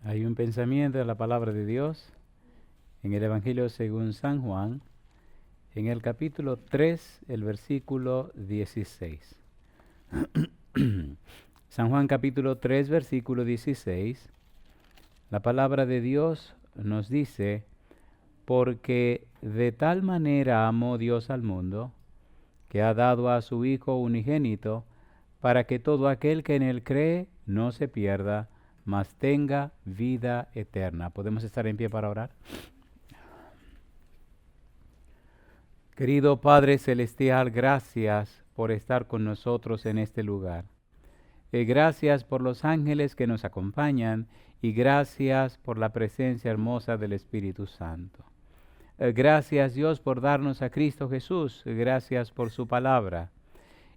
Hay un pensamiento de la palabra de Dios en el Evangelio según San Juan, en el capítulo 3, el versículo 16. San Juan capítulo 3, versículo 16. La palabra de Dios nos dice: porque de tal manera amó Dios al mundo, que ha dado a su Hijo unigénito, para que todo aquel que en él cree no se pierda, mas tenga vida eterna. ¿Podemos estar en pie para orar? Querido Padre Celestial, gracias por estar con nosotros en este lugar. Gracias por los ángeles que nos acompañan y gracias por la presencia hermosa del Espíritu Santo. Gracias, Dios, por darnos a Cristo Jesús. Gracias por su palabra.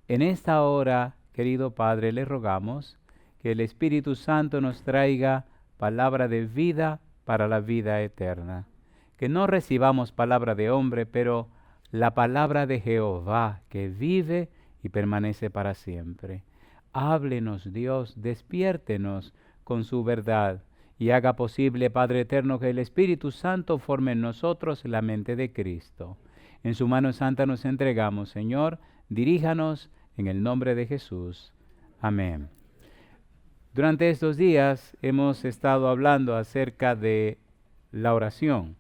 En esta hora, querido Padre, le rogamos que el Espíritu Santo nos traiga palabra de vida para la vida eterna. Que no recibamos palabra de hombre, pero la palabra de Jehová, que vive y permanece para siempre. Háblenos, Dios, despiértenos con su verdad y haga posible, Padre eterno, que el Espíritu Santo forme en nosotros la mente de Cristo. En su mano santa nos entregamos, Señor, diríjanos en el nombre de Jesús. Amén. Durante estos días hemos estado hablando acerca de la oración.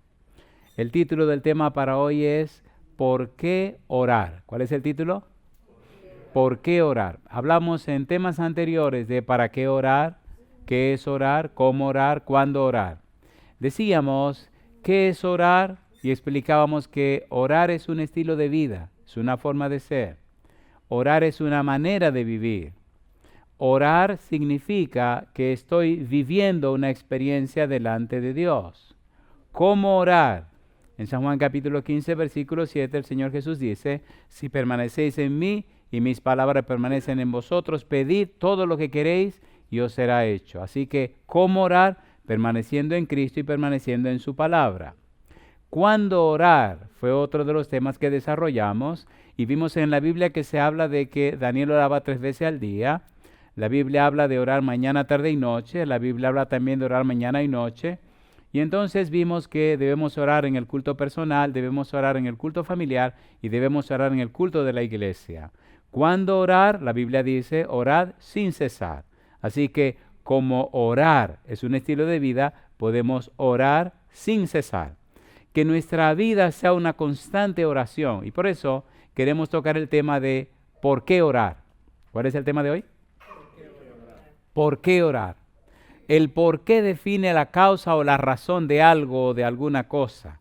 El título del tema para hoy es ¿por qué orar? ¿Cuál es el título? ¿Por qué orar? Hablamos en temas anteriores de para qué orar, qué es orar, cómo orar, cuándo orar. Decíamos qué es orar y explicábamos que orar es un estilo de vida, es una forma de ser. Orar es una manera de vivir. Orar significa que estoy viviendo una experiencia delante de Dios. ¿Cómo orar? En San Juan capítulo 15, versículo 7, el Señor Jesús dice: si permanecéis en mí y mis palabras permanecen en vosotros, pedid todo lo que queréis y os será hecho. Así que, ¿cómo orar? Permaneciendo en Cristo y permaneciendo en su palabra. ¿Cuándo orar? Fue otro de los temas que desarrollamos y vimos en la Biblia que se habla de que Daniel oraba 3 veces al día. La Biblia habla de orar mañana, tarde y noche. La Biblia habla también de orar mañana y noche. Y entonces vimos que debemos orar en el culto personal, debemos orar en el culto familiar y debemos orar en el culto de la iglesia. ¿Cuándo orar? La Biblia dice: orad sin cesar. Así que como orar es un estilo de vida, podemos orar sin cesar. Que nuestra vida sea una constante oración. Y por eso queremos tocar el tema de ¿por qué orar? ¿Cuál es el tema de hoy? ¿Por qué orar? El por qué define la causa o la razón de algo o de alguna cosa.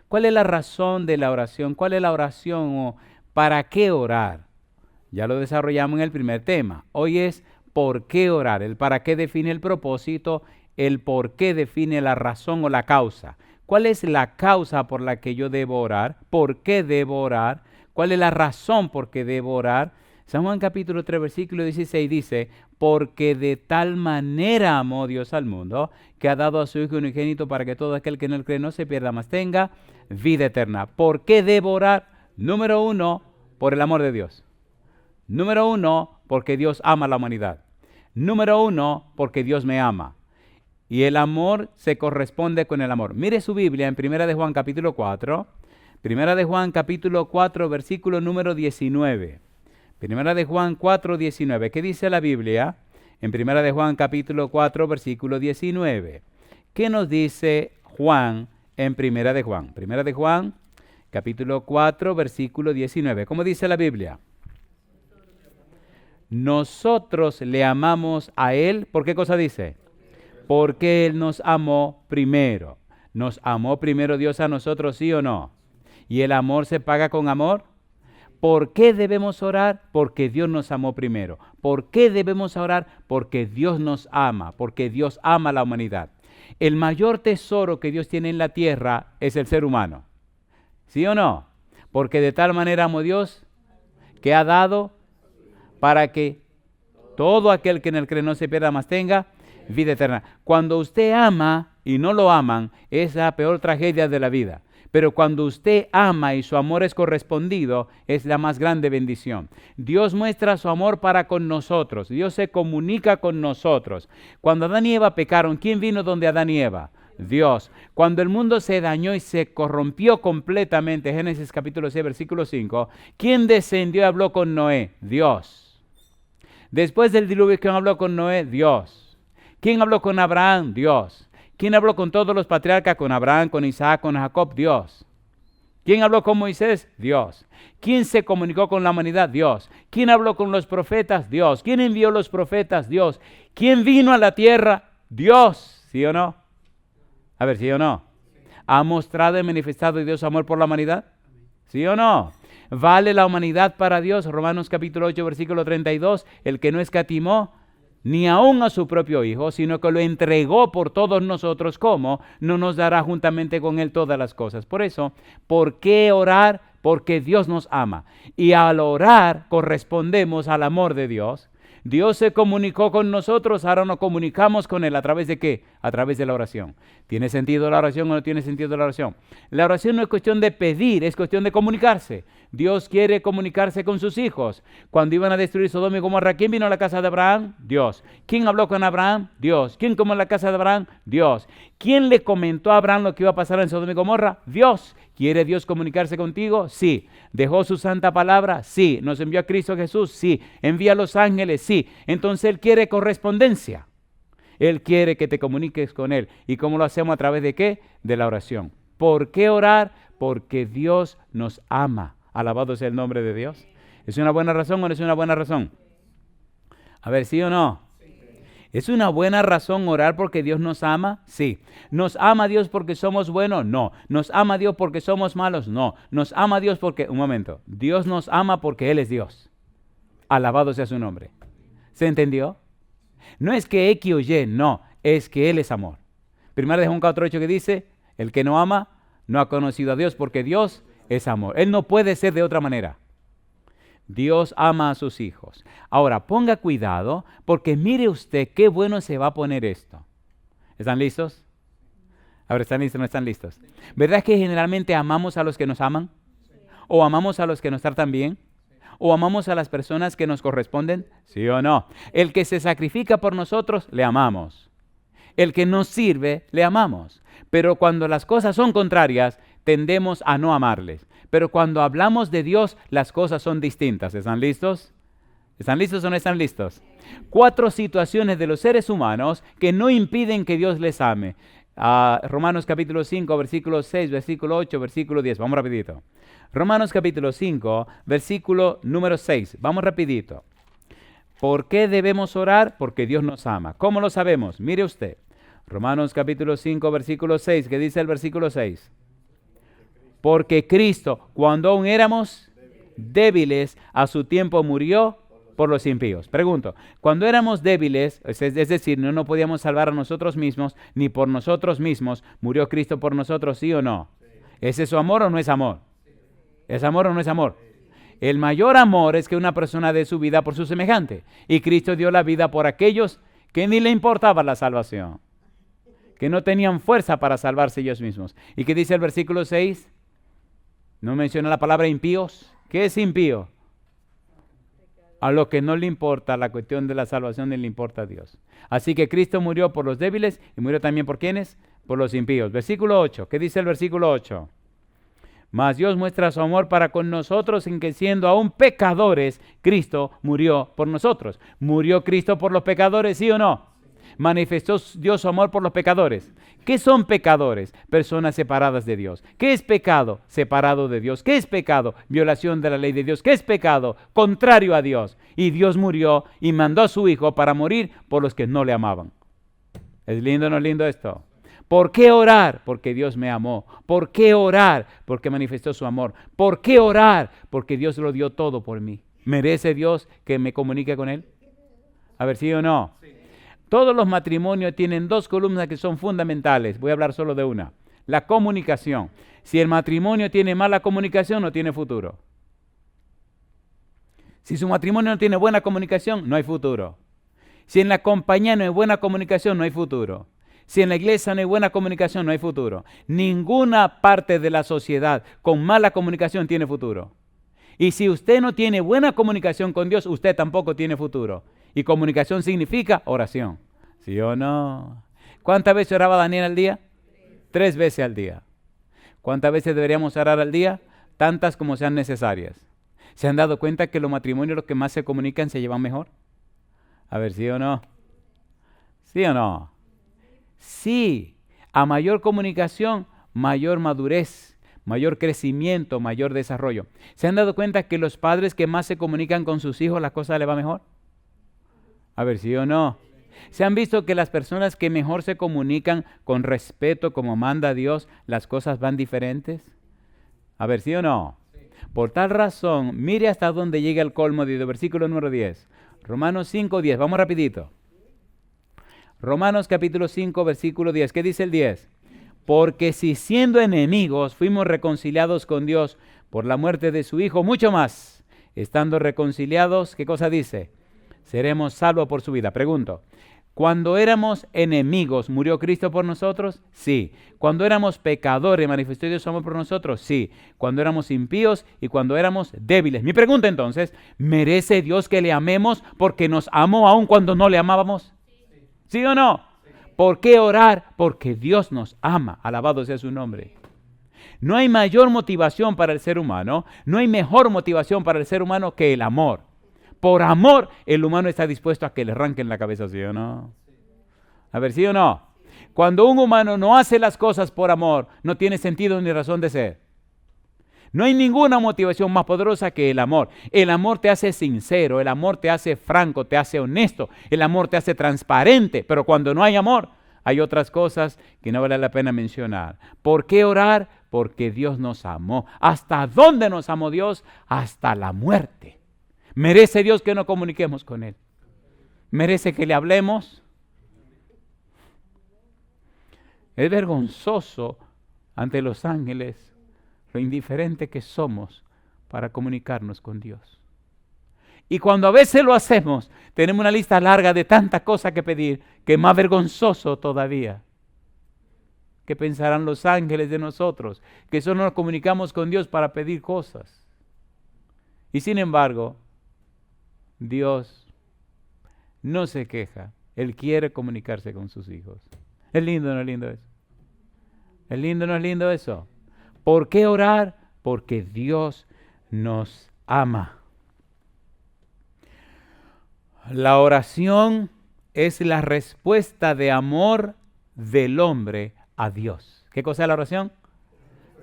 ¿Cuál es la razón de la oración? ¿Cuál es la oración o para qué orar? Ya lo desarrollamos en el primer tema. Hoy es ¿por qué orar? El para qué define el propósito, el por qué define la razón o la causa. ¿Cuál es la causa por la que yo debo orar? ¿Por qué debo orar? ¿Cuál es la razón por qué debo orar? San Juan capítulo 3, versículo 16 dice: porque de tal manera amó Dios al mundo, que ha dado a su Hijo unigénito para que todo aquel que en él cree no se pierda, mas tenga vida eterna. ¿Por qué debo orar? Número 1, por el amor de Dios. Número 1, porque Dios ama a la humanidad. Número 1, porque Dios me ama. Y el amor se corresponde con el amor. Mire su Biblia en 1 de Juan capítulo 4. 1 de Juan capítulo 4, versículo número 19. 1 de Juan 4, 19. ¿Qué dice la Biblia? En 1 de Juan capítulo 4, versículo 19. ¿Qué nos dice Juan en 1 de Juan? 1 de Juan capítulo 4, versículo 19. ¿Cómo dice la Biblia? Nosotros le amamos a Él. ¿Por qué cosa dice? Porque Él nos amó primero. ¿Nos amó primero Dios a nosotros, sí o no? ¿Y el amor se paga con amor? ¿Por qué debemos orar? Porque Dios nos amó primero. ¿Por qué debemos orar? Porque Dios nos ama, porque Dios ama a la humanidad. El mayor tesoro que Dios tiene en la tierra es el ser humano. ¿Sí o no? Porque de tal manera amó Dios que ha dado para que todo aquel que en él cree no se pierda, mas tenga vida eterna. Cuando usted ama y no lo aman, es la peor tragedia de la vida. Pero cuando usted ama y su amor es correspondido, es la más grande bendición. Dios muestra su amor para con nosotros. Dios se comunica con nosotros. Cuando Adán y Eva pecaron, ¿quién vino donde Adán y Eva? Dios. Cuando el mundo se dañó y se corrompió completamente, Génesis capítulo 6, versículo 5, ¿quién descendió y habló con Noé? Dios. Después del diluvio, ¿quién habló con Noé? Dios. ¿Quién habló con Abraham? Dios. ¿Quién habló con todos los patriarcas? Con Abraham, con Isaac, con Jacob, Dios. ¿Quién habló con Moisés? Dios. ¿Quién se comunicó con la humanidad? Dios. ¿Quién habló con los profetas? Dios. ¿Quién envió los profetas? Dios. ¿Quién vino a la tierra? Dios. ¿Sí o no? A ver, ¿sí o no? ¿Ha mostrado y manifestado Dios amor por la humanidad? ¿Sí o no? ¿Vale la humanidad para Dios? Romanos capítulo 8, versículo 32. El que no escatimó ni aun a su propio Hijo, sino que lo entregó por todos nosotros, ¿cómo? No nos dará juntamente con Él todas las cosas. Por eso, ¿por qué orar? Porque Dios nos ama. Y al orar correspondemos al amor de Dios. Dios se comunicó con nosotros, ahora nos comunicamos con Él. ¿A través de qué? A través de la oración. ¿Tiene sentido la oración o no tiene sentido la oración? La oración no es cuestión de pedir, es cuestión de comunicarse. Dios quiere comunicarse con sus hijos. Cuando iban a destruir Sodoma y Gomorra, ¿quién vino a la casa de Abraham? Dios. ¿Quién habló con Abraham? Dios. ¿Quién comió en la casa de Abraham? Dios. ¿Quién le comentó a Abraham lo que iba a pasar en Sodoma y Gomorra? Dios. ¿Quiere Dios comunicarse contigo? Sí. ¿Dejó su santa palabra? Sí. ¿Nos envió a Cristo Jesús? Sí. ¿Envía a los ángeles? Sí. Entonces Él quiere correspondencia. Él quiere que te comuniques con Él. ¿Y cómo lo hacemos? ¿A través de qué? De la oración. ¿Por qué orar? Porque Dios nos ama. Alabado sea el nombre de Dios. ¿Es una buena razón o no es una buena razón? A ver, ¿sí o no? ¿Es una buena razón orar porque Dios nos ama? Sí. ¿Nos ama Dios porque somos buenos? No. ¿Nos ama Dios porque somos malos? No. ¿Nos ama Dios porque... Un momento. Dios nos ama porque Él es Dios. Alabado sea su nombre. ¿Se entendió? No es que X o Y, no. Es que Él es amor. Primero de Juan 4:8 que dice, el que no ama no ha conocido a Dios porque Dios es amor. Él no puede ser de otra manera. Dios ama a sus hijos. Ahora, ponga cuidado porque mire usted qué bueno se va a poner esto. ¿Están listos? A ver, ¿están listos o no están listos? ¿Verdad que generalmente amamos a los que nos aman? ¿O amamos a los que nos tratan bien? ¿O amamos a las personas que nos corresponden? ¿Sí o no? El que se sacrifica por nosotros, le amamos. El que nos sirve, le amamos. Pero cuando las cosas son contrarias, tendemos a no amarles. Pero cuando hablamos de Dios, las cosas son distintas. ¿Están listos? ¿Están listos o no están listos? 4 situaciones de los seres humanos que no impiden que Dios les ame. Romanos capítulo 5, versículo 6, versículo 8, versículo 10. Vamos rapidito. Romanos capítulo 5, versículo número 6. Vamos rapidito. ¿Por qué debemos orar? Porque Dios nos ama. ¿Cómo lo sabemos? Mire usted. Romanos capítulo 5, versículo 6. ¿Qué dice el versículo 6? Porque Cristo, cuando aún éramos débiles, a su tiempo murió por los impíos. Pregunto, cuando éramos débiles, es decir, no nos podíamos salvar a nosotros mismos, ni por nosotros mismos, ¿murió Cristo por nosotros, sí o no? ¿Es eso amor o no es amor? ¿Es amor o no es amor? El mayor amor es que una persona dé su vida por su semejante. Y Cristo dio la vida por aquellos que ni le importaba la salvación, que no tenían fuerza para salvarse ellos mismos. ¿Y qué dice el versículo 6? ¿No menciona la palabra impíos? ¿Qué es impío? A lo que no le importa la cuestión de la salvación, ni le importa a Dios. Así que Cristo murió por los débiles y murió también por ¿quiénes? Por los impíos. Versículo 8. ¿Qué dice el versículo 8? Mas Dios muestra su amor para con nosotros en que siendo aún pecadores, Cristo murió por nosotros. ¿Murió Cristo por los pecadores, sí o no? Manifestó Dios su amor por los pecadores. ¿Qué son pecadores? Personas separadas de Dios. ¿Qué es pecado? Separado de Dios. ¿Qué es pecado? Violación de la ley de Dios. ¿Qué es pecado? Contrario a Dios. Y Dios murió y mandó a su Hijo para morir por los que no le amaban. ¿Es lindo o no es lindo esto? ¿Por qué orar? Porque Dios me amó. ¿Por qué orar? Porque manifestó su amor. ¿Por qué orar? Porque Dios lo dio todo por mí. ¿Merece Dios que me comunique con Él? A ver, ¿sí o no? Sí. Todos los matrimonios tienen 2 columnas que son fundamentales. Voy a hablar solo de una. La comunicación. Si el matrimonio tiene mala comunicación, no tiene futuro. Si su matrimonio no tiene buena comunicación, no hay futuro. Si en la compañía no hay buena comunicación, no hay futuro. Si en la iglesia no hay buena comunicación, no hay futuro. Ninguna parte de la sociedad con mala comunicación tiene futuro. Y si usted no tiene buena comunicación con Dios, usted tampoco tiene futuro. Y comunicación significa oración. ¿Sí o no? ¿Cuántas veces oraba Daniel al día? 3 veces al día. ¿Cuántas veces deberíamos orar al día? Tantas como sean necesarias. ¿Se han dado cuenta que los matrimonios, los que más se comunican, se llevan mejor? A ver, ¿sí o no? ¿Sí o no? Sí. A mayor comunicación, mayor madurez, mayor crecimiento, mayor desarrollo. ¿Se han dado cuenta que los padres que más se comunican con sus hijos, las cosas les va mejor? A ver, ¿sí o no? ¿Se han visto que las personas que mejor se comunican con respeto, como manda Dios, las cosas van diferentes? A ver, ¿sí o no? Por tal razón, mire hasta dónde llega el colmo de versículo número 10. Romanos 5:10, vamos rapidito. Romanos capítulo 5, versículo 10. ¿Qué dice el 10? Porque si siendo enemigos fuimos reconciliados con Dios por la muerte de su Hijo, mucho más, estando reconciliados, ¿qué cosa dice? Seremos salvos por su vida. Pregunto, ¿cuando éramos enemigos, murió Cristo por nosotros? Sí. ¿Cuando éramos pecadores, manifestó Dios su amor por nosotros? Sí. ¿Cuando éramos impíos y cuando éramos débiles? Mi pregunta entonces, ¿merece Dios que le amemos porque nos amó aun cuando no le amábamos? ¿Sí o no? ¿Por qué orar? Porque Dios nos ama. Alabado sea su nombre. No hay mayor motivación para el ser humano, no hay mejor motivación para el ser humano que el amor. Por amor, el humano está dispuesto a que le arranquen la cabeza, ¿sí o no? A ver, ¿sí o no? Cuando un humano no hace las cosas por amor, no tiene sentido ni razón de ser. No hay ninguna motivación más poderosa que el amor. El amor te hace sincero, el amor te hace franco, te hace honesto, el amor te hace transparente. Pero cuando no hay amor, hay otras cosas que no vale la pena mencionar. ¿Por qué orar? Porque Dios nos amó. ¿Hasta dónde nos amó Dios? Hasta la muerte. ¿Merece Dios que nos comuniquemos con Él? ¿Merece que le hablemos? Es vergonzoso ante los ángeles lo indiferente que somos para comunicarnos con Dios. Y cuando a veces lo hacemos, tenemos una lista larga de tantas cosas que pedir, que es más vergonzoso todavía. ¿Qué pensarán los ángeles de nosotros? Que solo nos comunicamos con Dios para pedir cosas. Y sin embargo, Dios no se queja. Él quiere comunicarse con sus hijos. ¿Es lindo o no es lindo eso? ¿Es lindo o no es lindo eso? ¿Por qué orar? Porque Dios nos ama. La oración es la respuesta de amor del hombre a Dios. ¿Qué cosa es la oración?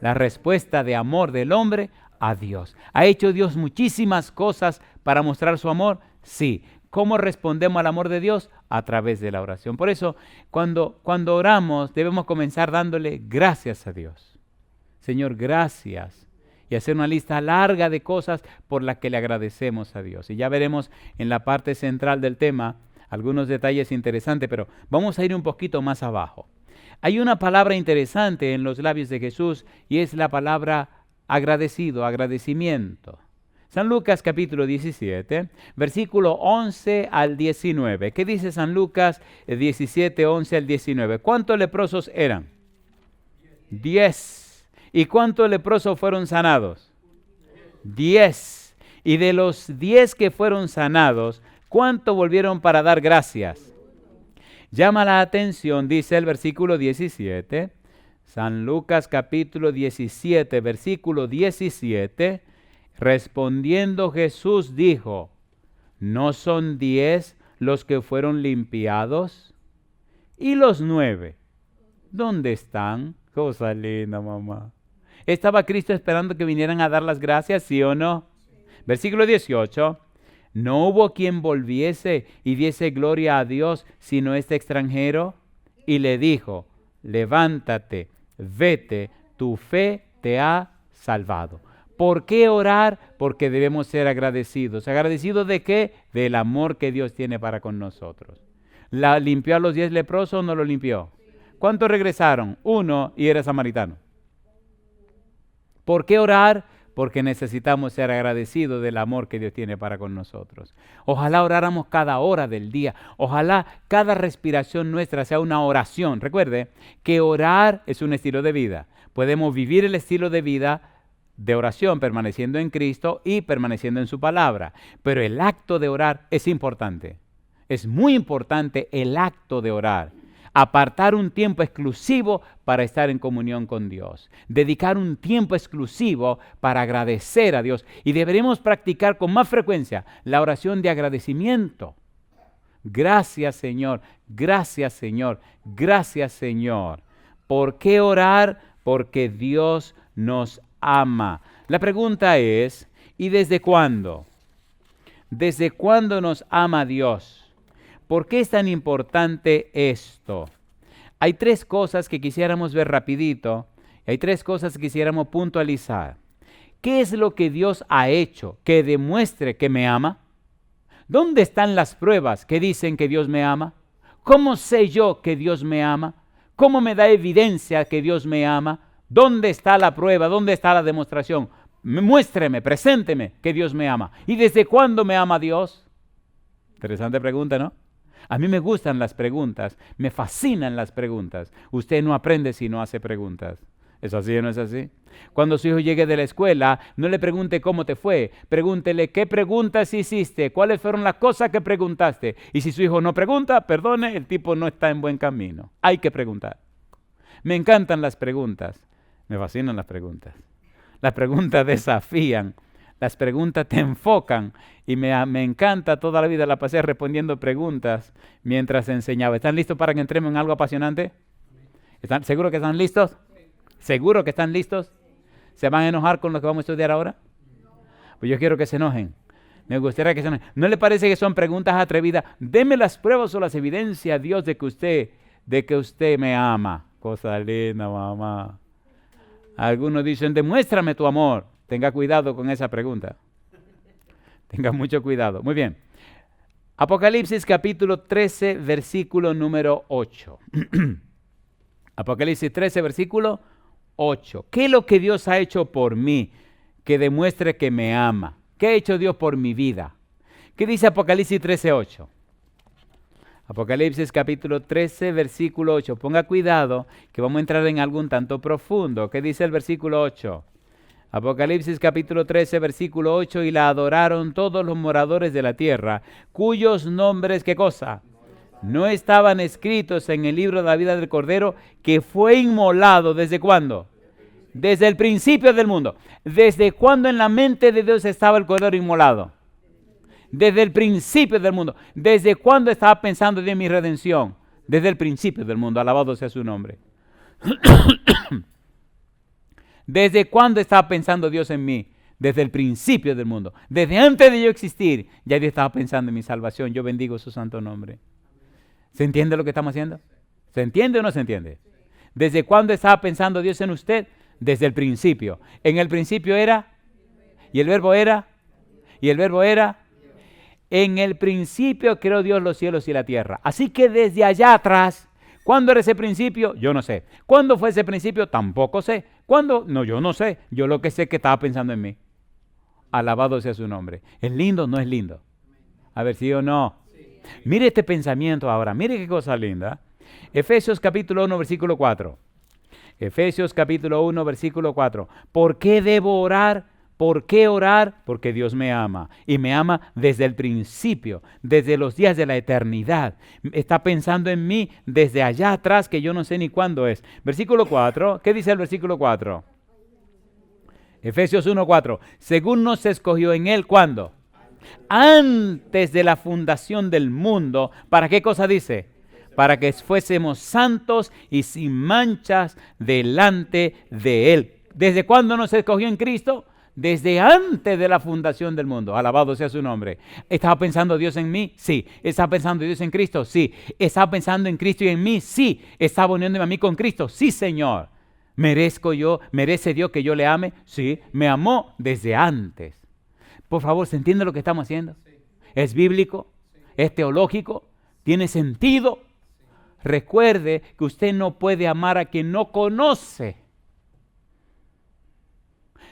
La respuesta de amor del hombre a Dios. ¿Ha hecho Dios muchísimas cosas para mostrar su amor? Sí. ¿Cómo respondemos al amor de Dios? A través de la oración. Por eso, cuando oramos, debemos comenzar dándole gracias a Dios. Señor, gracias. Y hacer una lista larga de cosas por las que le agradecemos a Dios. Y ya veremos en la parte central del tema algunos detalles interesantes, pero vamos a ir un poquito más abajo. Hay una palabra interesante en los labios de Jesús y es la palabra agradecido, agradecimiento. San Lucas capítulo 17, versículo 11 al 19. ¿Qué dice San Lucas 17, 11 al 19? ¿Cuántos leprosos eran? 10. ¿Y cuántos leprosos fueron sanados? 10. Y de los 10 que fueron sanados, ¿cuántos volvieron para dar gracias? Llama la atención, dice el versículo 17, San Lucas capítulo 17, versículo 17, respondiendo Jesús dijo, ¿no son 10 los que fueron limpiados? ¿Y los 9? ¿Dónde están? Cosa linda, mamá. ¿Estaba Cristo esperando que vinieran a dar las gracias, sí o no? Versículo 18. ¿No hubo quien volviese y diese gloria a Dios sino este extranjero? Y le dijo, levántate, vete, tu fe te ha salvado. ¿Por qué orar? Porque debemos ser agradecidos. ¿Agradecidos de qué? Del amor que Dios tiene para con nosotros. ¿La limpió a los 10 leprosos o no lo limpió? ¿Cuántos regresaron? 1 y era samaritano. ¿Por qué orar? porque necesitamos ser agradecidos del amor que Dios tiene para con nosotros. Ojalá oráramos cada hora del día. Ojalá cada respiración nuestra sea una oración. Recuerde que orar es un estilo de vida. Podemos vivir el estilo de vida de oración permaneciendo en Cristo y permaneciendo en su palabra. Pero el acto de orar es importante. Es muy importante el acto de orar. Apartar un tiempo exclusivo para estar en comunión con Dios. Dedicar un tiempo exclusivo para agradecer a Dios. Y deberemos practicar con más frecuencia la oración de agradecimiento. Gracias, Señor. Gracias, Señor. Gracias, Señor. ¿Por qué orar? Porque Dios nos ama. La pregunta es, ¿y desde cuándo? ¿Desde cuándo nos ama Dios? ¿Por qué es tan importante esto? Hay tres cosas que quisiéramos ver rapidito. Hay tres cosas que quisiéramos puntualizar. ¿Qué es lo que Dios ha hecho que demuestre que me ama? ¿Dónde están las pruebas que dicen que Dios me ama? ¿Cómo sé yo que Dios me ama? ¿Cómo me da evidencia que Dios me ama? ¿Dónde está la prueba? ¿Dónde está la demostración? Muéstreme, presénteme que Dios me ama. ¿Y desde cuándo me ama Dios? Interesante pregunta, ¿no? A mí me gustan las preguntas, me fascinan las preguntas. Usted no aprende si no hace preguntas. ¿Es así o no es así? Cuando su hijo llegue de la escuela, no le pregunte cómo te fue. Pregúntele qué preguntas hiciste, cuáles fueron las cosas que preguntaste. Y si su hijo no pregunta, perdone, el tipo no está en buen camino. Hay que preguntar. Me encantan las preguntas, me fascinan las preguntas. Las preguntas desafían. Las preguntas te enfocan y me encanta, toda la vida la pasé respondiendo preguntas mientras enseñaba. ¿Están listos para que entremos en algo apasionante? ¿Seguro que están listos? ¿Seguro que están listos? ¿Se van a enojar con lo que vamos a estudiar ahora? Pues yo quiero que se enojen. Me gustaría que se enojen. ¿No le parece que son preguntas atrevidas? Deme las pruebas o las evidencias, Dios, de que usted me ama. Cosa linda, mamá. Algunos dicen, demuéstrame tu amor. Tenga cuidado con esa pregunta. Tenga mucho cuidado. Muy bien. Apocalipsis capítulo 13, versículo número 8. Apocalipsis 13, versículo 8. ¿Qué es lo que Dios ha hecho por mí que demuestre que me ama? ¿Qué ha hecho Dios por mi vida? ¿Qué dice Apocalipsis 13, 8? Apocalipsis capítulo 13, versículo 8. Ponga cuidado que vamos a entrar en algo un tanto profundo. ¿Qué dice el versículo 8? Apocalipsis capítulo 13, versículo 8, y la adoraron todos los moradores de la tierra, cuyos nombres, ¿qué cosa? No estaban escritos en el libro de la vida del Cordero, que fue inmolado, ¿desde cuándo? Desde el principio del mundo. ¿Desde cuándo en la mente de Dios estaba el Cordero inmolado? Desde el principio del mundo. ¿Desde cuándo estaba pensando Dios en mi redención? Desde el principio del mundo, alabado sea su nombre. ¿Desde cuándo estaba pensando Dios en mí? Desde el principio del mundo. Desde antes de yo existir, ya Dios estaba pensando en mi salvación. Yo bendigo su santo nombre. ¿Se entiende lo que estamos haciendo? ¿Se entiende o no se entiende? ¿Desde cuándo estaba pensando Dios en usted? Desde el principio. En el principio era, y el verbo era, y el verbo era. En el principio creó Dios los cielos y la tierra. Así que desde allá atrás, ¿cuándo era ese principio? Yo no sé. ¿Cuándo fue ese principio? Tampoco sé. ¿Cuándo? No, yo no sé. Yo lo que sé es que estaba pensando en mí. Alabado sea su nombre. ¿Es lindo o no es lindo? A ver, ¿sí o no? Sí. Mire este pensamiento ahora. Mire qué cosa linda. Efesios capítulo 1, versículo 4. Efesios capítulo 1, versículo 4. ¿Por qué debo orar? ¿Por qué orar? Porque Dios me ama. Y me ama desde el principio, desde los días de la eternidad. Está pensando en mí desde allá atrás, que yo no sé ni cuándo es. Versículo 4. ¿Qué dice el versículo 4? Efesios 1, 4. Según nos escogió en Él, ¿cuándo? Antes de la fundación del mundo. ¿Para qué cosa dice? Para que fuésemos santos y sin manchas delante de Él. ¿Desde cuándo nos escogió en Cristo? Desde antes de la fundación del mundo. Alabado sea su nombre. ¿Estaba pensando Dios en mí? Sí. ¿Estaba pensando Dios en Cristo? Sí. ¿Estaba pensando en Cristo y en mí? Sí. ¿Estaba uniéndome a mí con Cristo? Sí, Señor. ¿Merece Dios que yo le ame? Sí. Me amó desde antes. Por favor, ¿se entiende lo que estamos haciendo? ¿Es bíblico? ¿Es teológico? ¿Tiene sentido? Recuerde que usted no puede amar a quien no conoce.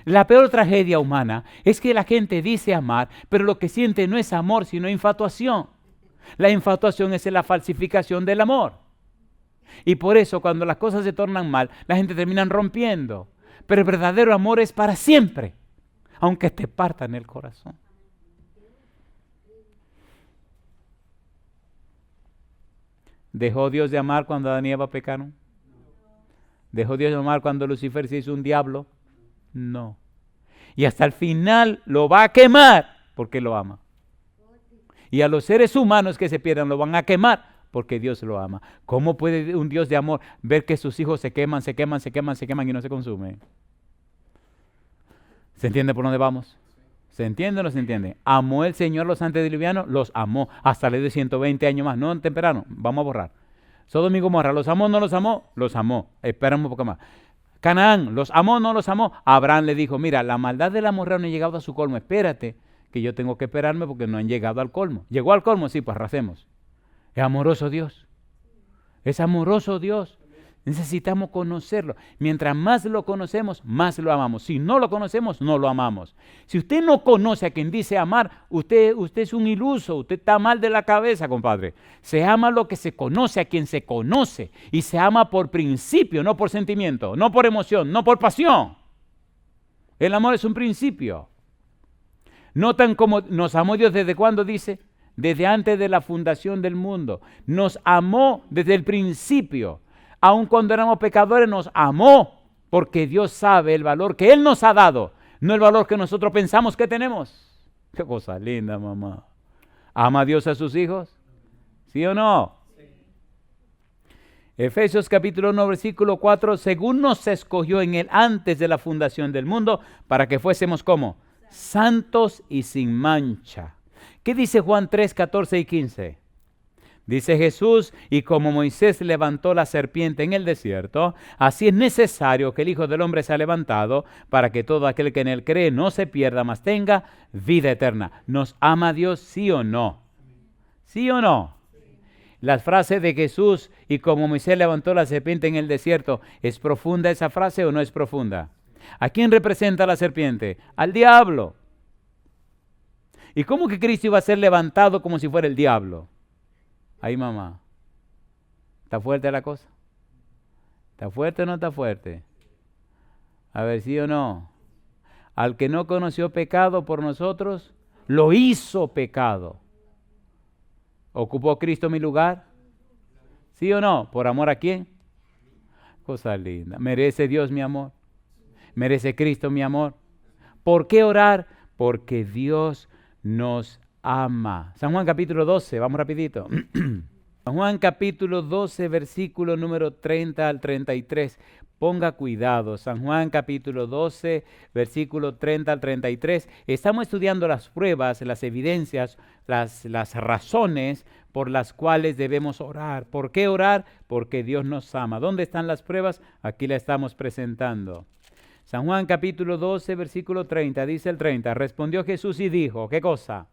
La peor tragedia humana es que la gente dice amar, pero lo que siente no es amor, sino infatuación. La infatuación es la falsificación del amor. Y por eso cuando las cosas se tornan mal, la gente termina rompiendo. Pero el verdadero amor es para siempre, aunque te parta en el corazón. ¿Dejó Dios de amar cuando Adán y Eva pecaron? ¿Dejó Dios de amar cuando Lucifer se hizo un diablo? No. Y hasta el final lo va a quemar porque lo ama. Y a los seres humanos que se pierdan lo van a quemar porque Dios lo ama. ¿Cómo puede un Dios de amor ver que sus hijos se queman y no se consumen? ¿Se entiende por dónde vamos? ¿Se entiende o no se entiende? ¿Amó el Señor los antediluvianos? Los amó. Hasta le dio 120 años más. No temperaron. Vamos a borrar. Sodoma y Gomorra, ¿los amó o no los amó? Los amó. Esperamos un poco más. Canaán, ¿los amó o no los amó? Abraham le dijo, mira, la maldad del amorreo no ha llegado a su colmo. Espérate, que yo tengo que esperarme porque no han llegado al colmo. ¿Llegó al colmo? Sí, pues arrasemos. Es amoroso Dios. Es amoroso Dios. Necesitamos conocerlo. Mientras más lo conocemos, más lo amamos. Si no lo conocemos, no lo amamos. Si usted no conoce a quien dice amar, usted es un iluso, usted está mal de la cabeza, compadre. Se ama lo que se conoce, a quien se conoce. Y se ama por principio, no por sentimiento, no por emoción, no por pasión. El amor es un principio. Notan cómo nos amó Dios desde cuándo, dice. Desde antes de la fundación del mundo. Nos amó desde el principio. Aun cuando éramos pecadores nos amó, porque Dios sabe el valor que Él nos ha dado, no el valor que nosotros pensamos que tenemos. Qué cosa linda, mamá. ¿Ama Dios a sus hijos? ¿Sí o no? Sí. Efesios capítulo 1, versículo 4, según nos escogió en Él antes de la fundación del mundo, para que fuésemos como santos y sin mancha. ¿Qué dice Juan 3, 14 y 15? Dice Jesús, y como Moisés levantó la serpiente en el desierto, así es necesario que el Hijo del Hombre sea levantado para que todo aquel que en él cree no se pierda, mas tenga vida eterna. ¿Nos ama Dios, sí o no? ¿Sí o no? La frase de Jesús, y como Moisés levantó la serpiente en el desierto, ¿es profunda esa frase o no es profunda? ¿A quién representa la serpiente? Al diablo. ¿Y cómo que Cristo iba a ser levantado como si fuera el diablo? Ay, mamá, ¿está fuerte la cosa? ¿Está fuerte o no está fuerte? A ver, ¿sí o no? Al que no conoció pecado por nosotros, lo hizo pecado. ¿Ocupó Cristo mi lugar? ¿Sí o no? ¿Por amor a quién? Cosa linda. ¿Merece Dios mi amor? ¿Merece Cristo mi amor? ¿Por qué orar? Porque Dios nos ama. San Juan capítulo 12, vamos rapidito. San Juan capítulo 12, versículo número 30 al 33. Ponga cuidado. San Juan capítulo 12, versículo 30 al 33. Estamos estudiando las pruebas, las evidencias, las razones por las cuales debemos orar. ¿Por qué orar? Porque Dios nos ama. ¿Dónde están las pruebas? Aquí la estamos presentando. San Juan capítulo 12, versículo 30, dice el 30. Respondió Jesús y dijo, ¿qué cosa?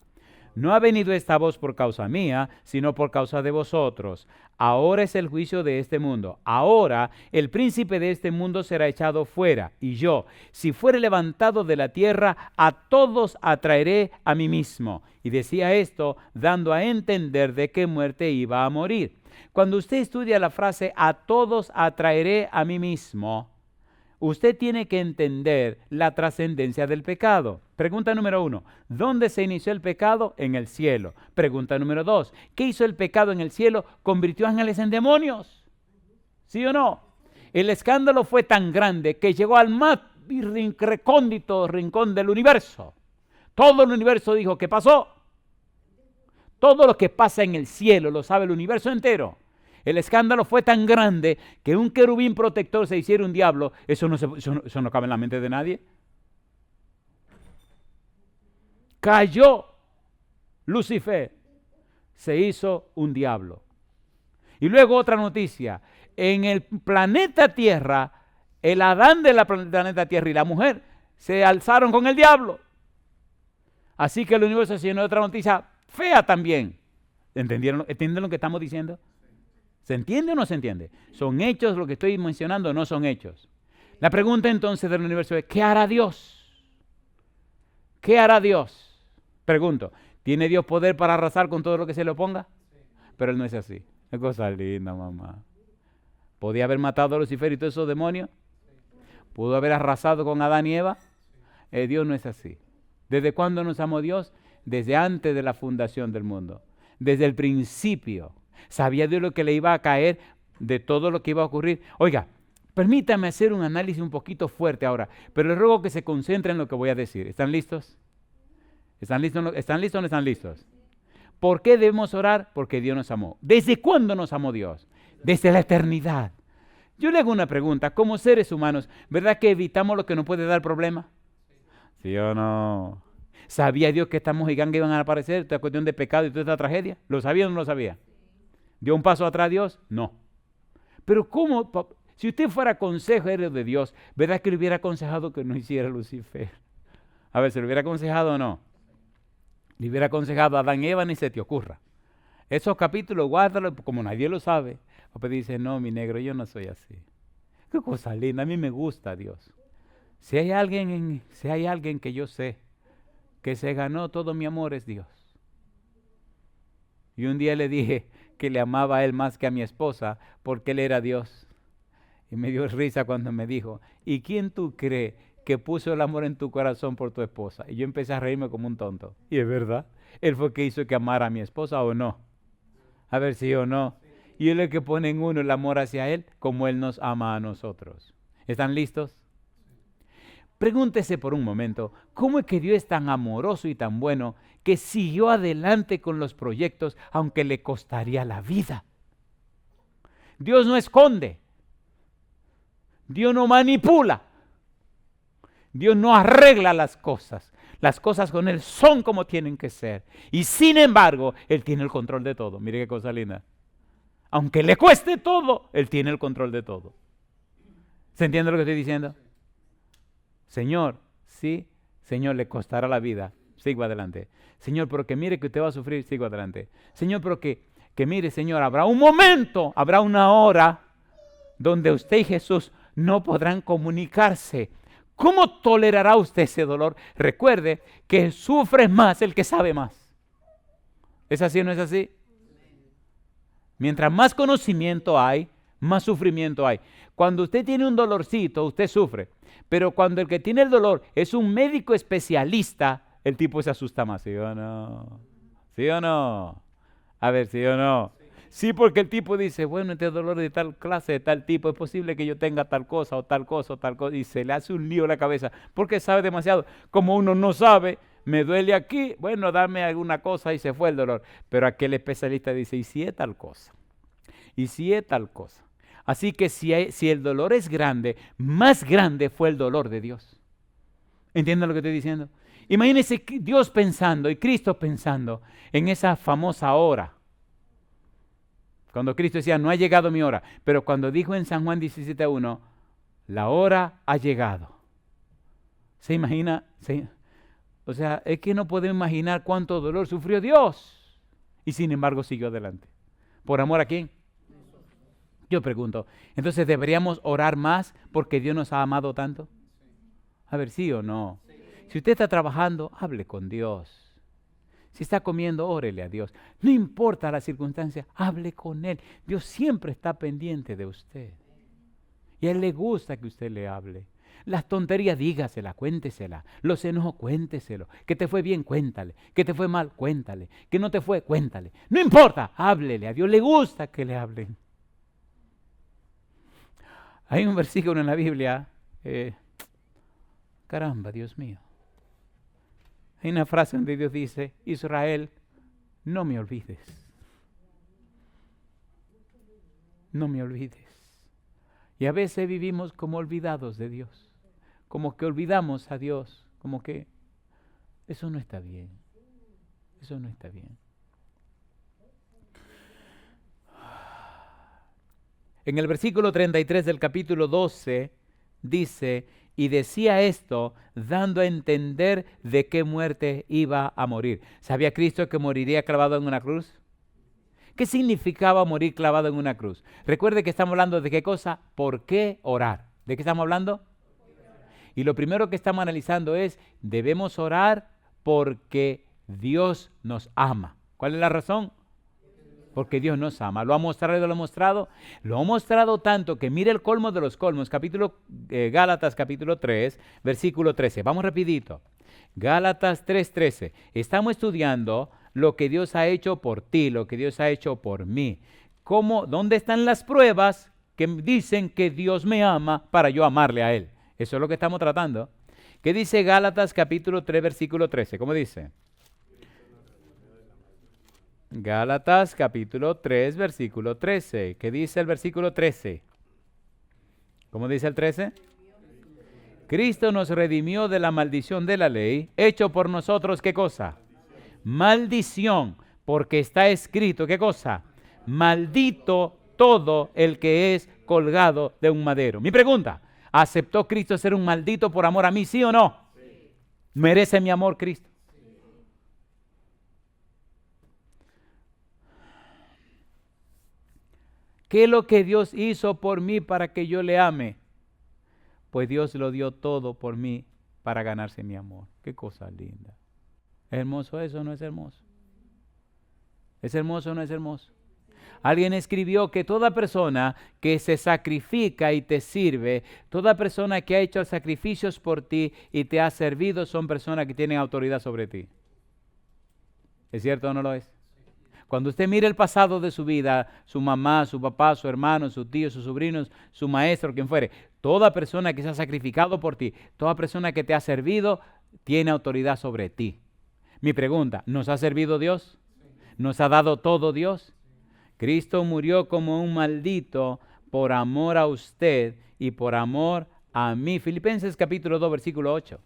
No ha venido esta voz por causa mía, sino por causa de vosotros. Ahora es el juicio de este mundo. Ahora el príncipe de este mundo será echado fuera. Y yo, si fuere levantado de la tierra, a todos atraeré a mí mismo. Y decía esto, dando a entender de qué muerte iba a morir. Cuando usted estudia la frase, a todos atraeré a mí mismo, usted tiene que entender la trascendencia del pecado. Pregunta número 1, ¿dónde se inició el pecado? En el cielo. Pregunta número 2, ¿qué hizo el pecado en el cielo? ¿Convirtió ángeles en demonios? ¿Sí o no? El escándalo fue tan grande que llegó al más recóndito rincón del universo. Todo el universo dijo, ¿qué pasó? Todo lo que pasa en el cielo lo sabe el universo entero. El escándalo fue tan grande que un querubín protector se hiciera un diablo. Eso no cabe en la mente de nadie. Cayó Lucifer, se hizo un diablo. Y luego otra noticia. En el planeta Tierra, el Adán del planeta Tierra y la mujer se alzaron con el diablo. Así que el universo se llenó de otra noticia fea también. ¿Entendieron lo que estamos diciendo? ¿Se entiende o no se entiende? ¿Son hechos lo que estoy mencionando o no son hechos? La pregunta entonces del universo es, ¿qué hará Dios? ¿Qué hará Dios? Pregunto, ¿tiene Dios poder para arrasar con todo lo que se le oponga? Pero Él no es así. Es cosa linda, mamá. ¿Podía haber matado a Lucifer y todos esos demonios? ¿Pudo haber arrasado con Adán y Eva? Dios no es así. ¿Desde cuándo nos amó Dios? Desde antes de la fundación del mundo. Desde el principio. Sabía Dios lo que le iba a caer, de todo lo que iba a ocurrir. Oiga, permítame hacer un análisis un poquito fuerte ahora, pero les ruego que se concentren en lo que voy a decir. ¿Están listos? ¿Están listos o no están listos? ¿Por qué debemos orar? Porque Dios nos amó. ¿Desde cuándo nos amó Dios? Desde la eternidad. Yo le hago una pregunta. Como seres humanos, ¿verdad que evitamos lo que nos puede dar problema? ¿Sí o no? ¿Sabía Dios que estas mojigangas iban a aparecer? Esta cuestión de pecado y toda esta tragedia. ¿Lo sabía o no lo sabía? ¿Dio un paso atrás Dios? No. Pero ¿cómo? Si usted fuera consejero de Dios, ¿verdad que le hubiera aconsejado que no hiciera Lucifer? A ver, ¿se le hubiera aconsejado o no? Le hubiera aconsejado a Adán y Eva, ni se te ocurra. Esos capítulos, guárdalo, como nadie lo sabe. Papá dice, no, mi negro, yo no soy así. Qué cosa linda, a mí me gusta Dios. Si hay alguien que yo sé que se ganó todo mi amor, es Dios. Y un día le dije que le amaba a él más que a mi esposa porque él era Dios. Y me dio risa cuando me dijo, ¿y quién tú crees que puso el amor en tu corazón por tu esposa? Y yo empecé a reírme como un tonto. Y es verdad, él fue el que hizo que amara a mi esposa o no. A ver si o no. Y él es el que pone en uno el amor hacia él como él nos ama a nosotros. ¿Están listos? Pregúntese por un momento, ¿cómo es que Dios es tan amoroso y tan bueno que siguió adelante con los proyectos aunque le costaría la vida? Dios no esconde. Dios no manipula. Dios no arregla las cosas. Las cosas con Él son como tienen que ser. Y sin embargo, Él tiene el control de todo. Mire qué cosa linda. Aunque le cueste todo, Él tiene el control de todo. ¿Se entiende lo que estoy diciendo? Señor, sí, Señor, le costará la vida. Sigo adelante. Señor, pero que mire que usted va a sufrir, sigo adelante. Señor, pero que mire, Señor, habrá un momento, habrá una hora donde usted y Jesús no podrán comunicarse. ¿Cómo tolerará usted ese dolor? Recuerde que sufre más el que sabe más. ¿Es así o no es así? Mientras más conocimiento hay, más sufrimiento hay. Cuando usted tiene un dolorcito, usted sufre. Pero cuando el que tiene el dolor es un médico especialista, el tipo se asusta más. ¿Sí o no? ¿Sí o no? A ver, ¿sí o no? Sí, porque el tipo dice, bueno, este dolor es de tal clase, de tal tipo, es posible que yo tenga tal cosa o tal cosa o tal cosa. Y se le hace un lío a la cabeza porque sabe demasiado. Como uno no sabe, me duele aquí, bueno, dame alguna cosa y se fue el dolor. Pero aquel especialista dice, ¿y si es tal cosa? ¿Y si es tal cosa? Así que si el dolor es grande, más grande fue el dolor de Dios. ¿Entienden lo que estoy diciendo? Imagínense Dios pensando y Cristo pensando en esa famosa hora. Cuando Cristo decía, no ha llegado mi hora. Pero cuando dijo en San Juan 17:1, la hora ha llegado. ¿Se imagina? O sea, es que no podemos imaginar cuánto dolor sufrió Dios. Y sin embargo siguió adelante. ¿Por amor a quién? Yo pregunto, ¿entonces deberíamos orar más porque Dios nos ha amado tanto? A ver, ¿sí o no? Si usted está trabajando, hable con Dios. Si está comiendo, órele a Dios. No importa la circunstancia, hable con Él. Dios siempre está pendiente de usted. Y a Él le gusta que usted le hable. Las tonterías, dígasela, cuéntesela. Los enojos, cuénteselo. Que te fue bien, cuéntale. Que te fue mal, cuéntale. Que no te fue, cuéntale. No importa, háblele. A Dios le gusta que le hablen. Hay un versículo en la Biblia, caramba, Dios mío. Hay una frase donde Dios dice, Israel, no me olvides. No me olvides. Y a veces vivimos como olvidados de Dios. Como que olvidamos a Dios. Como que eso no está bien. Eso no está bien. En el versículo 33 del capítulo 12 dice, y decía esto dando a entender de qué muerte iba a morir. ¿Sabía Cristo que moriría clavado en una cruz? ¿Qué significaba morir clavado en una cruz? Recuerde que estamos hablando de qué cosa, ¿por qué orar? ¿De qué estamos hablando? Y lo primero que estamos analizando es, ¿debemos orar porque Dios nos ama. ¿Cuál es la razón? Porque Dios nos ama. ¿Lo ha mostrado y lo ha mostrado? Lo ha mostrado tanto que mire el colmo de los colmos. Gálatas capítulo 3, versículo 13. Vamos rapidito. Gálatas 3:13. Estamos estudiando lo que Dios ha hecho por ti, lo que Dios ha hecho por mí. ¿Dónde están las pruebas que dicen que Dios me ama para yo amarle a Él? Eso es lo que estamos tratando. ¿Qué dice Gálatas capítulo 3, versículo 13? ¿Cómo dice? Gálatas capítulo 3, versículo 13. ¿Qué dice el versículo 13? ¿Cómo dice el 13? Cristo nos redimió de la maldición de la ley, hecho por nosotros, ¿qué cosa? Maldición, porque está escrito, ¿qué cosa? Maldito todo el que es colgado de un madero. Mi pregunta, ¿aceptó Cristo ser un maldito por amor a mí, sí o no? Sí. ¿Merece mi amor Cristo? Sí. ¿Qué es lo que Dios hizo por mí para que yo le ame? Pues Dios lo dio todo por mí para ganarse mi amor. Qué cosa linda. ¿Es hermoso eso o no es hermoso? ¿Es hermoso o no es hermoso? Alguien escribió que toda persona que se sacrifica y te sirve, toda persona que ha hecho sacrificios por ti y te ha servido, son personas que tienen autoridad sobre ti. ¿Es cierto o no lo es? Cuando usted mire el pasado de su vida, su mamá, su papá, su hermano, su tío, sus sobrinos, su maestro, quien fuere, toda persona que se ha sacrificado por ti, toda persona que te ha servido, tiene autoridad sobre ti. Mi pregunta, ¿nos ha servido Dios? ¿Nos ha dado todo Dios? Cristo murió como un maldito por amor a usted y por amor a mí. Filipenses capítulo 2, versículo 8.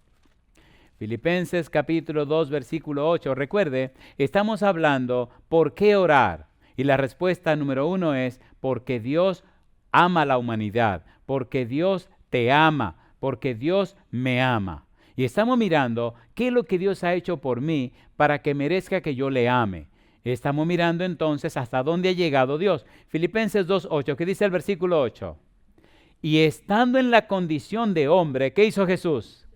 Filipenses capítulo 2, versículo 8. Recuerde, estamos hablando por qué orar. Y la respuesta número 1 es porque Dios ama a la humanidad, porque Dios te ama, porque Dios me ama. Y estamos mirando qué es lo que Dios ha hecho por mí para que merezca que yo le ame. Estamos mirando entonces hasta dónde ha llegado Dios. Filipenses 2, 8, ¿qué dice el versículo 8? Y estando en la condición de hombre, ¿qué hizo Jesús?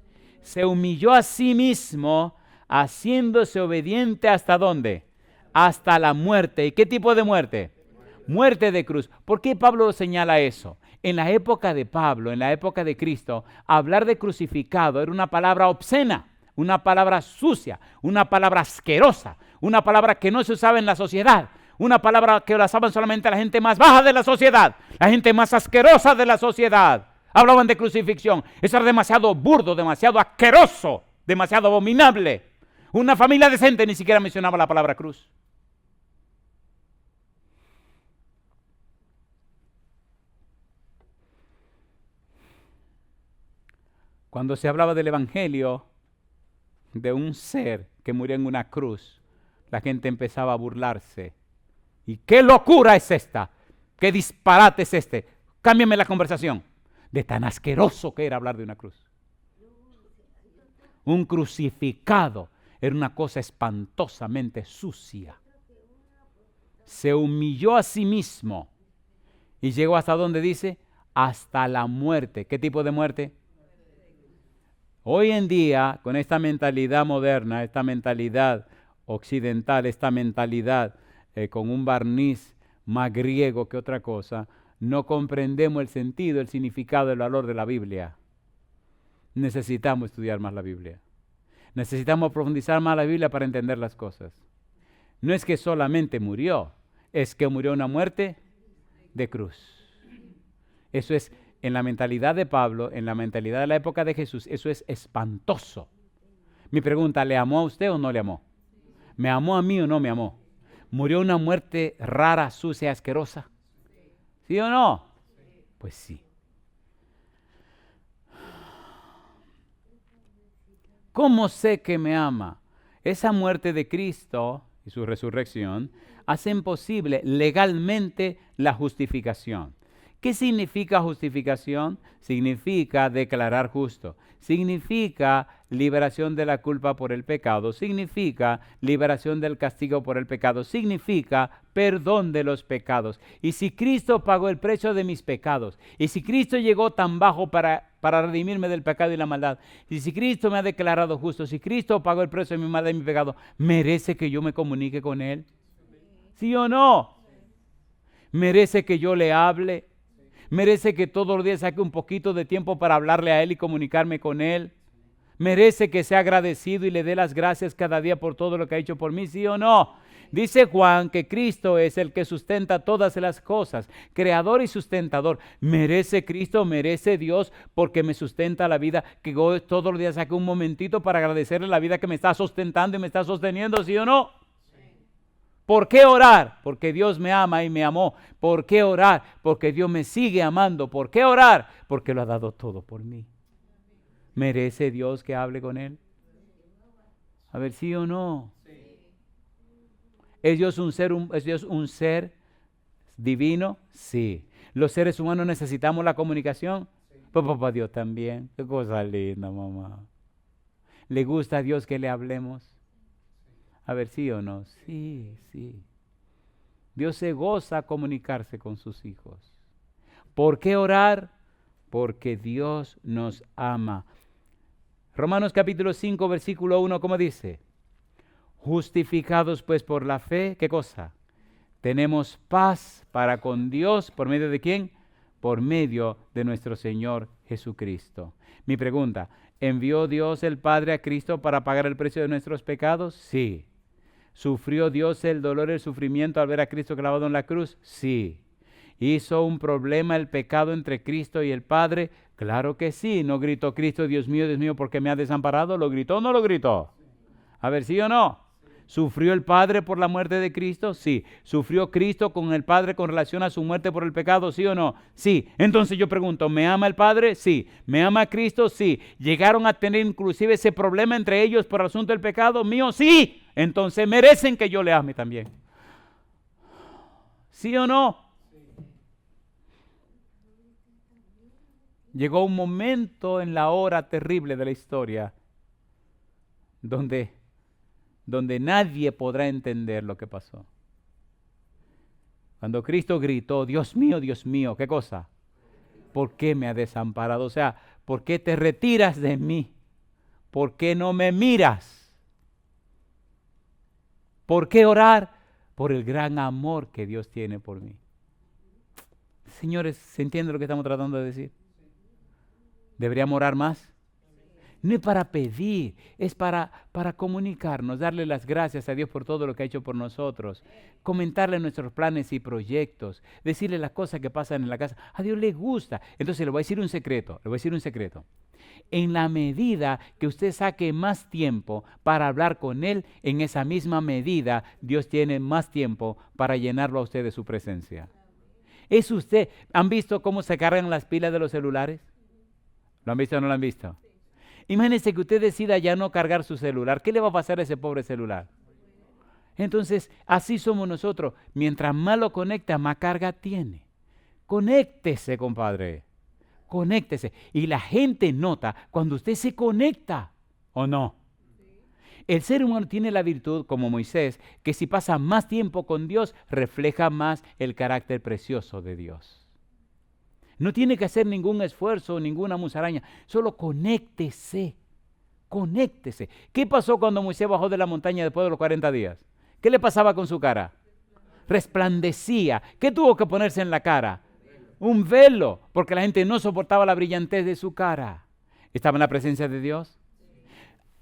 Se humilló a sí mismo, haciéndose obediente ¿hasta dónde? Hasta la muerte. ¿Y qué tipo de muerte? Muerte de cruz. ¿Por qué Pablo señala eso? En la época de Pablo, en la época de Cristo, hablar de crucificado era una palabra obscena, una palabra sucia, una palabra asquerosa, una palabra que no se usaba en la sociedad, una palabra que la usaban solamente la gente más baja de la sociedad, la gente más asquerosa de la sociedad. Hablaban de crucifixión. Eso era demasiado burdo, demasiado asqueroso, demasiado abominable. Una familia decente ni siquiera mencionaba la palabra cruz. Cuando se hablaba del evangelio, de un ser que murió en una cruz, la gente empezaba a burlarse. ¿Y qué locura es esta? ¿Qué disparate es este? Cámbiame la conversación. De tan asqueroso que era hablar de una cruz. Un crucificado era una cosa espantosamente sucia. Se humilló a sí mismo y llegó hasta donde dice, hasta la muerte. ¿Qué tipo de muerte? Hoy en día, con esta mentalidad moderna, esta mentalidad occidental, esta mentalidad con un barniz más griego que otra cosa, no comprendemos el sentido, el significado, el valor de la Biblia. Necesitamos estudiar más la Biblia. Necesitamos profundizar más la Biblia para entender las cosas. No es que solamente murió, es que murió una muerte de cruz. Eso es, en la mentalidad de Pablo, en la mentalidad de la época de Jesús, eso es espantoso. Mi pregunta, ¿le amó a usted o no le amó? ¿Me amó a mí o no me amó? ¿Murió una muerte rara, sucia, asquerosa? ¿Sí o no? Pues sí. ¿Cómo sé que me ama? Esa muerte de Cristo y su resurrección hacen posible legalmente la justificación. ¿Qué significa justificación? Significa declarar justo. Significa liberación de la culpa por el pecado. Significa liberación del castigo por el pecado. Significa perdón de los pecados. Y si Cristo pagó el precio de mis pecados, y si Cristo llegó tan bajo para redimirme del pecado y la maldad, y si Cristo me ha declarado justo, si Cristo pagó el precio de mi maldad y mi pecado, ¿merece que yo me comunique con Él? ¿Sí o no? ¿Merece que yo le hable? ¿Merece que todos los días saque un poquito de tiempo para hablarle a Él y comunicarme con Él? ¿Merece que sea agradecido y le dé las gracias cada día por todo lo que ha hecho por mí? ¿Sí o no? Dice Juan que Cristo es el que sustenta todas las cosas, creador y sustentador. ¿Merece Cristo, merece Dios porque me sustenta la vida? Que yo todos los días saque un momentito para agradecerle la vida que me está sustentando y me está sosteniendo, ¿sí o no? ¿Por qué orar? Porque Dios me ama y me amó. ¿Por qué orar? Porque Dios me sigue amando. ¿Por qué orar? Porque lo ha dado todo por mí. ¿Merece Dios que hable con Él? A ver, ¿sí o no? ¿Es Dios un ser divino? Sí. ¿Los seres humanos necesitamos la comunicación? Pues papá Dios también. Qué cosa linda, mamá. ¿Le gusta a Dios que le hablemos? A ver, ¿sí o no? Sí, sí. Dios se goza a comunicarse con sus hijos. ¿Por qué orar? Porque Dios nos ama. Romanos capítulo 5, versículo 1, ¿cómo dice? Justificados pues por la fe, ¿qué cosa? Tenemos paz para con Dios, ¿por medio de quién? Por medio de nuestro Señor Jesucristo. Mi pregunta, ¿envió Dios el Padre a Cristo para pagar el precio de nuestros pecados? Sí. ¿Sufrió Dios el dolor y el sufrimiento al ver a Cristo clavado en la cruz? Sí. ¿Hizo un problema el pecado entre Cristo y el Padre? Claro que sí. ¿No gritó Cristo, Dios mío, ¿por qué me ha desamparado? ¿Lo gritó o no lo gritó? A ver, ¿sí o no? ¿Sufrió el Padre por la muerte de Cristo? Sí. ¿Sufrió Cristo con el Padre con relación a su muerte por el pecado? ¿Sí o no? Sí. Entonces yo pregunto, ¿me ama el Padre? Sí. ¿Me ama Cristo? Sí. ¿Llegaron a tener inclusive ese problema entre ellos por el asunto del pecado mío? Sí. Entonces merecen que yo le ame también. ¿Sí o no? Llegó un momento en la hora terrible de la historia donde nadie podrá entender lo que pasó. Cuando Cristo gritó, Dios mío, ¿qué cosa? ¿Por qué me ha desamparado? O sea, ¿por qué te retiras de mí? ¿Por qué no me miras? ¿Por qué orar? Por el gran amor que Dios tiene por mí. Señores, ¿se entiende lo que estamos tratando de decir? ¿Deberíamos orar más? No es para pedir, es para comunicarnos, darle las gracias a Dios por todo lo que ha hecho por nosotros, comentarle nuestros planes y proyectos, decirle las cosas que pasan en la casa. A Dios le gusta. Entonces le voy a decir un secreto, En la medida que usted saque más tiempo para hablar con Él, en esa misma medida Dios tiene más tiempo para llenarlo a usted de su presencia. ¿Es usted? ¿Han visto cómo se cargan las pilas de los celulares? ¿Lo han visto o no lo han visto? Imagínese que usted decida ya no cargar su celular. ¿Qué le va a pasar a ese pobre celular? Entonces, así somos nosotros. Mientras más lo conecta, más carga tiene. Conéctese, compadre. Conéctese. Y la gente nota cuando usted se conecta, ¿o no? El ser humano tiene la virtud, como Moisés, que si pasa más tiempo con Dios, refleja más el carácter precioso de Dios. No tiene que hacer ningún esfuerzo, ninguna musaraña. Solo conéctese. Conéctese. ¿Qué pasó cuando Moisés bajó de la montaña después de los 40 días? ¿Qué le pasaba con su cara? Resplandecía. ¿Qué tuvo que ponerse en la cara? Un velo, porque la gente no soportaba la brillantez de su cara. ¿Estaba en la presencia de Dios?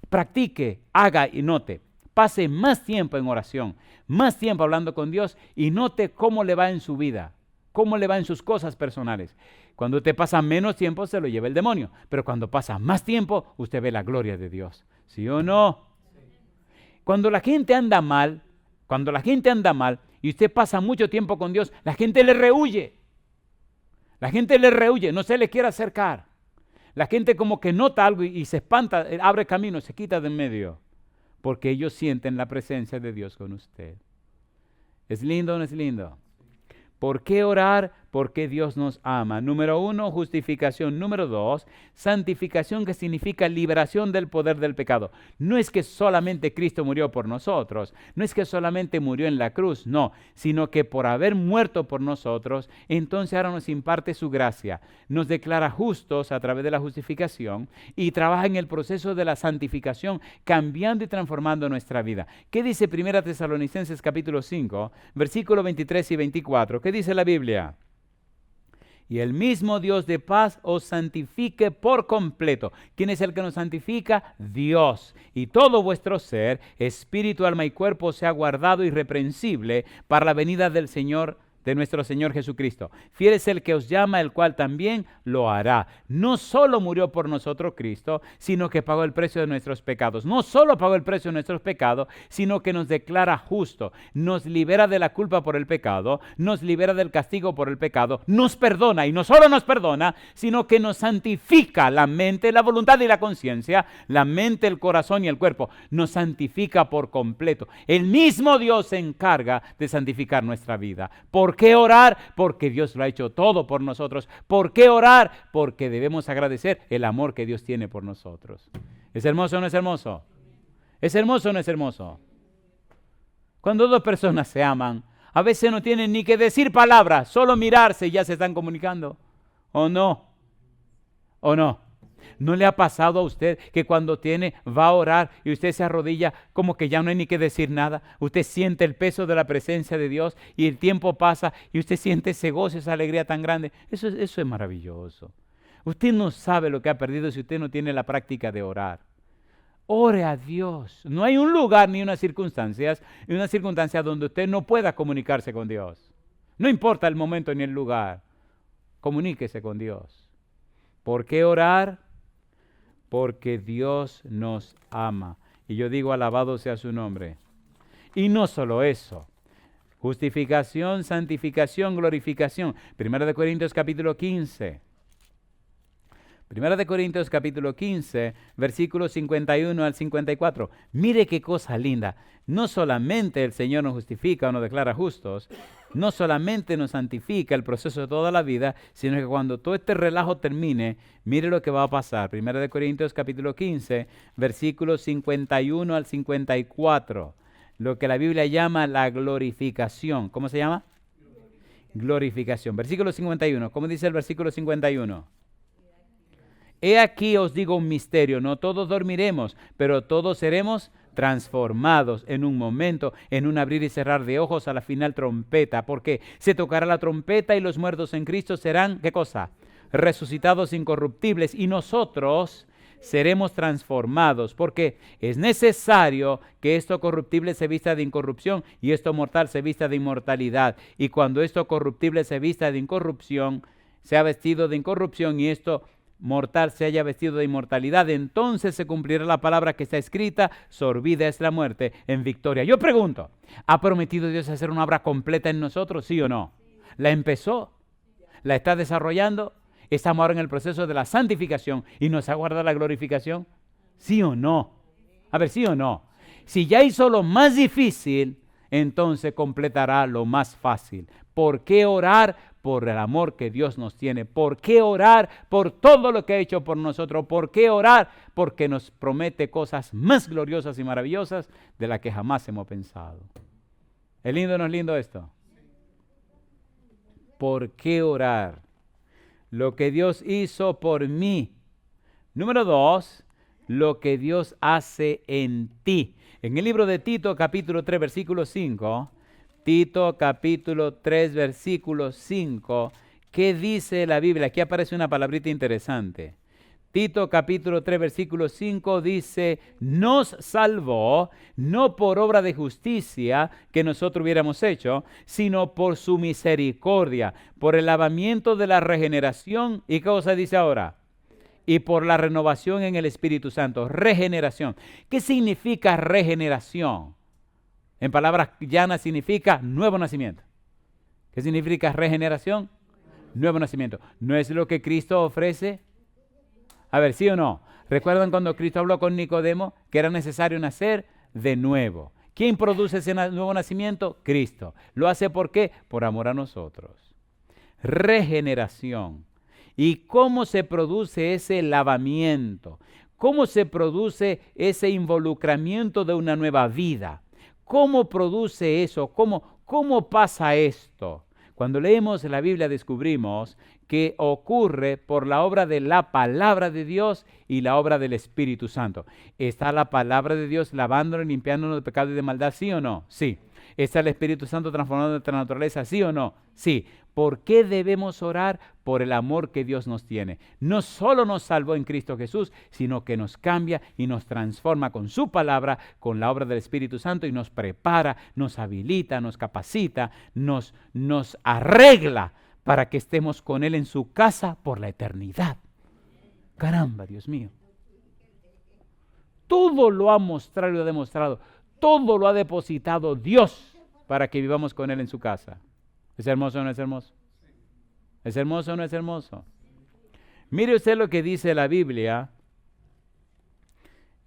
Practique, haga y note. Pase más tiempo en oración, más tiempo hablando con Dios y note cómo le va en su vida. ¿Cómo le va en sus cosas personales? Cuando usted pasa menos tiempo, se lo lleva el demonio. Pero cuando pasa más tiempo, usted ve la gloria de Dios. ¿Sí o no? Cuando la gente anda mal, y usted pasa mucho tiempo con Dios, la gente le rehuye. No se le quiere acercar. La gente como que nota algo y se espanta, abre camino, se quita de en medio. Porque ellos sienten la presencia de Dios con usted. ¿Es lindo o no es lindo? ¿Por qué orar? por qué Dios nos ama. Número 1, justificación. Número 2, santificación, que significa liberación del poder del pecado. No es que solamente Cristo murió por nosotros, no es que solamente murió en la cruz, no, sino que por haber muerto por nosotros, entonces ahora nos imparte su gracia, nos declara justos a través de la justificación y trabaja en el proceso de la santificación, cambiando y transformando nuestra vida. ¿Qué dice 1 Tesalonicenses capítulo 5, versículos 23 y 24? ¿Qué dice la Biblia? Y el mismo Dios de paz os santifique por completo. ¿Quién es el que nos santifica? Dios. Y todo vuestro ser, espíritu, alma y cuerpo, sea guardado irreprensible para la venida del Señor, de nuestro Señor Jesucristo. Fiel es el que os llama, el cual también lo hará. No solo murió por nosotros Cristo, sino que pagó el precio de nuestros pecados. No solo pagó el precio de nuestros pecados, sino que nos declara justo. Nos libera de la culpa por el pecado, nos libera del castigo por el pecado, nos perdona, y no solo nos perdona, sino que nos santifica la mente, la voluntad y la conciencia, la mente, el corazón y el cuerpo. Nos santifica por completo. El mismo Dios se encarga de santificar nuestra vida. ¿Por qué orar? Porque Dios lo ha hecho todo por nosotros. ¿Por qué orar? Porque debemos agradecer el amor que Dios tiene por nosotros. ¿Es hermoso o no es hermoso? ¿Es hermoso o no es hermoso? Cuando dos personas se aman, a veces no tienen ni que decir palabras, solo mirarse y ya se están comunicando. ¿O no? ¿O no? ¿No le ha pasado a usted que cuando va a orar y usted se arrodilla, como que ya no hay ni que decir nada? Usted siente el peso de la presencia de Dios y el tiempo pasa y usted siente ese gozo, esa alegría tan grande. Eso es maravilloso. Usted no sabe lo que ha perdido si usted no tiene la práctica de orar. Ore a Dios. No hay un lugar ni una circunstancia donde usted no pueda comunicarse con Dios. No importa el momento ni el lugar. Comuníquese con Dios. ¿Por qué orar? Porque Dios nos ama. Y yo digo, alabado sea su nombre. Y no solo eso. Justificación, santificación, glorificación. 1 Corintios capítulo 15. 1 Corintios capítulo 15, versículos 51 al 54. Mire qué cosa linda. No solamente el Señor nos justifica o nos declara justos, no solamente nos santifica el proceso de toda la vida, sino que cuando todo este relajo termine, mire lo que va a pasar. 1 Corintios capítulo 15, versículos 51 al 54. Lo que la Biblia llama la glorificación. ¿Cómo se llama? Glorificación. Versículo 51. ¿Cómo dice el versículo 51? He aquí os digo un misterio, no todos dormiremos, pero todos seremos transformados en un momento, en un abrir y cerrar de ojos a la final trompeta, porque se tocará la trompeta y los muertos en Cristo serán, ¿qué cosa? Resucitados incorruptibles, y nosotros seremos transformados, porque es necesario que esto corruptible se vista de incorrupción y esto mortal se vista de inmortalidad. Y cuando esto corruptible se vista de incorrupción, sea vestido de incorrupción y esto mortal se haya vestido de inmortalidad, entonces se cumplirá la palabra que está escrita: sorbida es la muerte en victoria. Yo pregunto, ¿ha prometido Dios hacer una obra completa en nosotros? ¿Sí o no? ¿La empezó? ¿La está desarrollando? ¿Estamos ahora en el proceso de la santificación y nos aguarda la glorificación? ¿Sí o no? A ver, ¿sí o no? Si ya hizo lo más difícil, entonces completará lo más fácil. ¿Por qué orar? Por el amor que Dios nos tiene. ¿Por qué orar? Por todo lo que ha hecho por nosotros. ¿Por qué orar? Porque nos promete cosas más gloriosas y maravillosas de las que jamás hemos pensado. ¿Es lindo o no es lindo esto? ¿Por qué orar? Lo que Dios hizo por mí. Número 2, lo que Dios hace en ti. En el libro de Tito, capítulo 3, versículo 5, Tito capítulo 3, versículo 5, ¿qué dice la Biblia? Aquí aparece una palabrita interesante. Tito capítulo 3, versículo 5 dice: nos salvó, no por obra de justicia que nosotros hubiéramos hecho, sino por su misericordia, por el lavamiento de la regeneración. ¿Y qué cosa dice ahora? Y por la renovación en el Espíritu Santo. Regeneración. ¿Qué significa regeneración? En palabras llanas significa nuevo nacimiento. ¿Qué significa regeneración? Nuevo nacimiento. ¿No es lo que Cristo ofrece? A ver, ¿sí o no? ¿Recuerdan cuando Cristo habló con Nicodemo que era necesario nacer de nuevo? ¿Quién produce ese nuevo nacimiento? Cristo. ¿Lo hace por qué? Por amor a nosotros. regeneración. ¿Y cómo se produce ese lavamiento? ¿Cómo se produce ese involucramiento de una nueva vida? ¿Cómo produce eso? ¿Cómo pasa esto? Cuando leemos la Biblia descubrimos que ocurre por la obra de la palabra de Dios y la obra del Espíritu Santo. ¿Está la palabra de Dios lavándonos, limpiándonos de pecado y de maldad? ¿Sí o no? Sí. ¿Está el Espíritu Santo transformando nuestra naturaleza? ¿Sí o no? Sí. ¿Por qué debemos orar? Por el amor que Dios nos tiene. No solo nos salvó en Cristo Jesús, sino que nos cambia y nos transforma con su palabra, con la obra del Espíritu Santo, y nos prepara, nos habilita, nos capacita, nos arregla para que estemos con Él en su casa por la eternidad. Caramba, Dios mío. Todo lo ha mostrado y ha demostrado. Todo lo ha depositado Dios para que vivamos con Él en su casa. ¿Es hermoso o no es hermoso? ¿Es hermoso o no es hermoso? Mire usted lo que dice la Biblia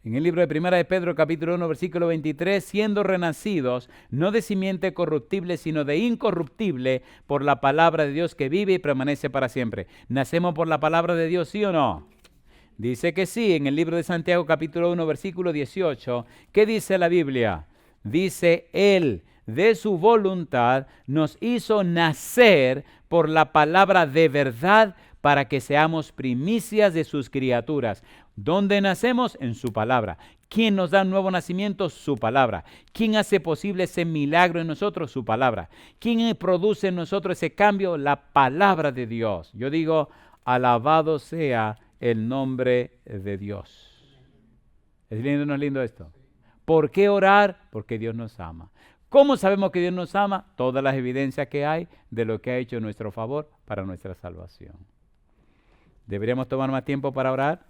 en el libro de Primera de Pedro, capítulo 1, versículo 23, siendo renacidos, no de simiente corruptible, sino de incorruptible, por la palabra de Dios que vive y permanece para siempre. ¿Nacemos por la palabra de Dios, sí o no? Dice que sí, en el libro de Santiago, capítulo 1, versículo 18. ¿Qué dice la Biblia? Dice, Él, de su voluntad, nos hizo nacer por la palabra de verdad, para que seamos primicias de sus criaturas. ¿Dónde nacemos? En su palabra. ¿Quién nos da un nuevo nacimiento? Su palabra. ¿Quién hace posible ese milagro en nosotros? Su palabra. ¿Quién produce en nosotros ese cambio? La palabra de Dios. Yo digo, alabado sea el nombre de Dios. ¿Es lindo o no es lindo esto? ¿Por qué orar? Porque Dios nos ama. ¿Cómo sabemos que Dios nos ama? Todas las evidencias que hay de lo que ha hecho en nuestro favor para nuestra salvación. ¿Deberíamos tomar más tiempo para orar?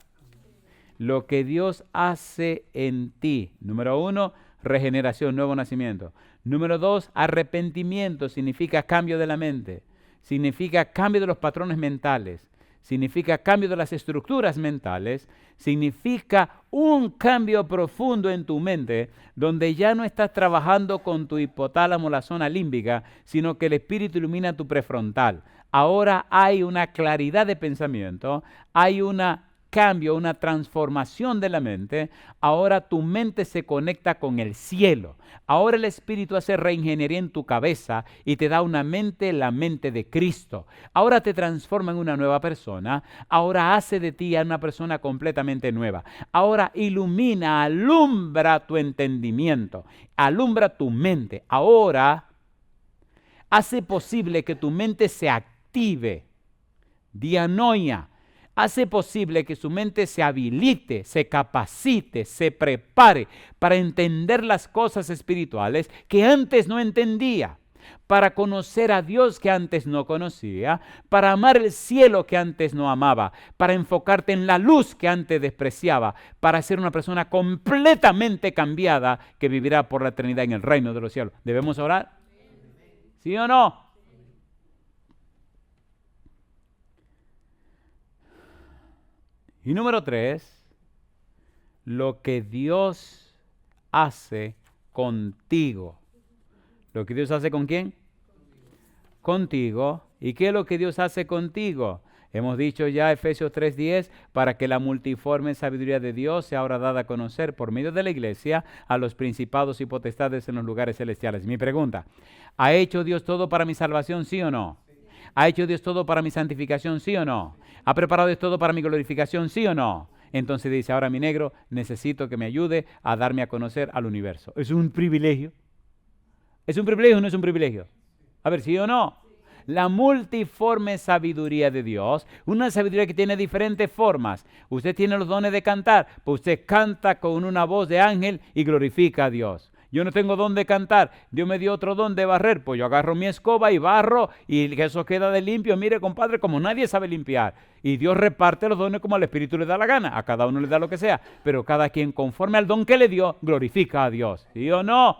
Lo que Dios hace en ti. Número 1, regeneración, nuevo nacimiento. Número 2, arrepentimiento. Significa cambio de la mente. Significa cambio de los patrones mentales. Significa cambio de las estructuras mentales. Significa un cambio profundo en tu mente, donde ya no estás trabajando con tu hipotálamo, la zona límbica, sino que el Espíritu ilumina tu prefrontal. Ahora hay una claridad de pensamiento, hay un cambio, una transformación de la mente. Ahora tu mente se conecta con el cielo. Ahora el Espíritu hace reingeniería en tu cabeza y te da una mente, la mente de Cristo. Ahora te transforma en una nueva persona. Ahora hace de ti a una persona completamente nueva. Ahora ilumina, alumbra tu entendimiento, alumbra tu mente. Ahora hace posible que tu mente se active. Dianoia. Hace posible que su mente se habilite, se capacite, se prepare para entender las cosas espirituales que antes no entendía, para conocer a Dios que antes no conocía, para amar el cielo que antes no amaba, para enfocarte en la luz que antes despreciaba, para ser una persona completamente cambiada que vivirá por la eternidad en el reino de los cielos. ¿Debemos orar? ¿Sí o no? Y número 3, lo que Dios hace contigo. ¿Lo que Dios hace con quién? Contigo. ¿Y qué es lo que Dios hace contigo? Hemos dicho ya Efesios 3:10, para que la multiforme sabiduría de Dios sea ahora dada a conocer por medio de la iglesia a los principados y potestades en los lugares celestiales. Mi pregunta, ¿ha hecho Dios todo para mi salvación, sí o no? ¿Ha hecho Dios todo para mi santificación, sí o no? ¿Ha preparado Dios todo para mi glorificación, sí o no? Entonces dice, ahora mi negro, necesito que me ayude a darme a conocer al universo. ¿Es un privilegio? ¿Es un privilegio o no es un privilegio? A ver, ¿sí o no? La multiforme sabiduría de Dios, una sabiduría que tiene diferentes formas. Usted tiene los dones de cantar, pues usted canta con una voz de ángel y glorifica a Dios. Yo no tengo don de cantar, Dios me dio otro don de barrer, pues yo agarro mi escoba y barro y eso queda de limpio. Mire, compadre, como nadie sabe limpiar. Y Dios reparte los dones como al Espíritu le da la gana, a cada uno le da lo que sea, pero cada quien conforme al don que le dio, glorifica a Dios. ¿Sí o no?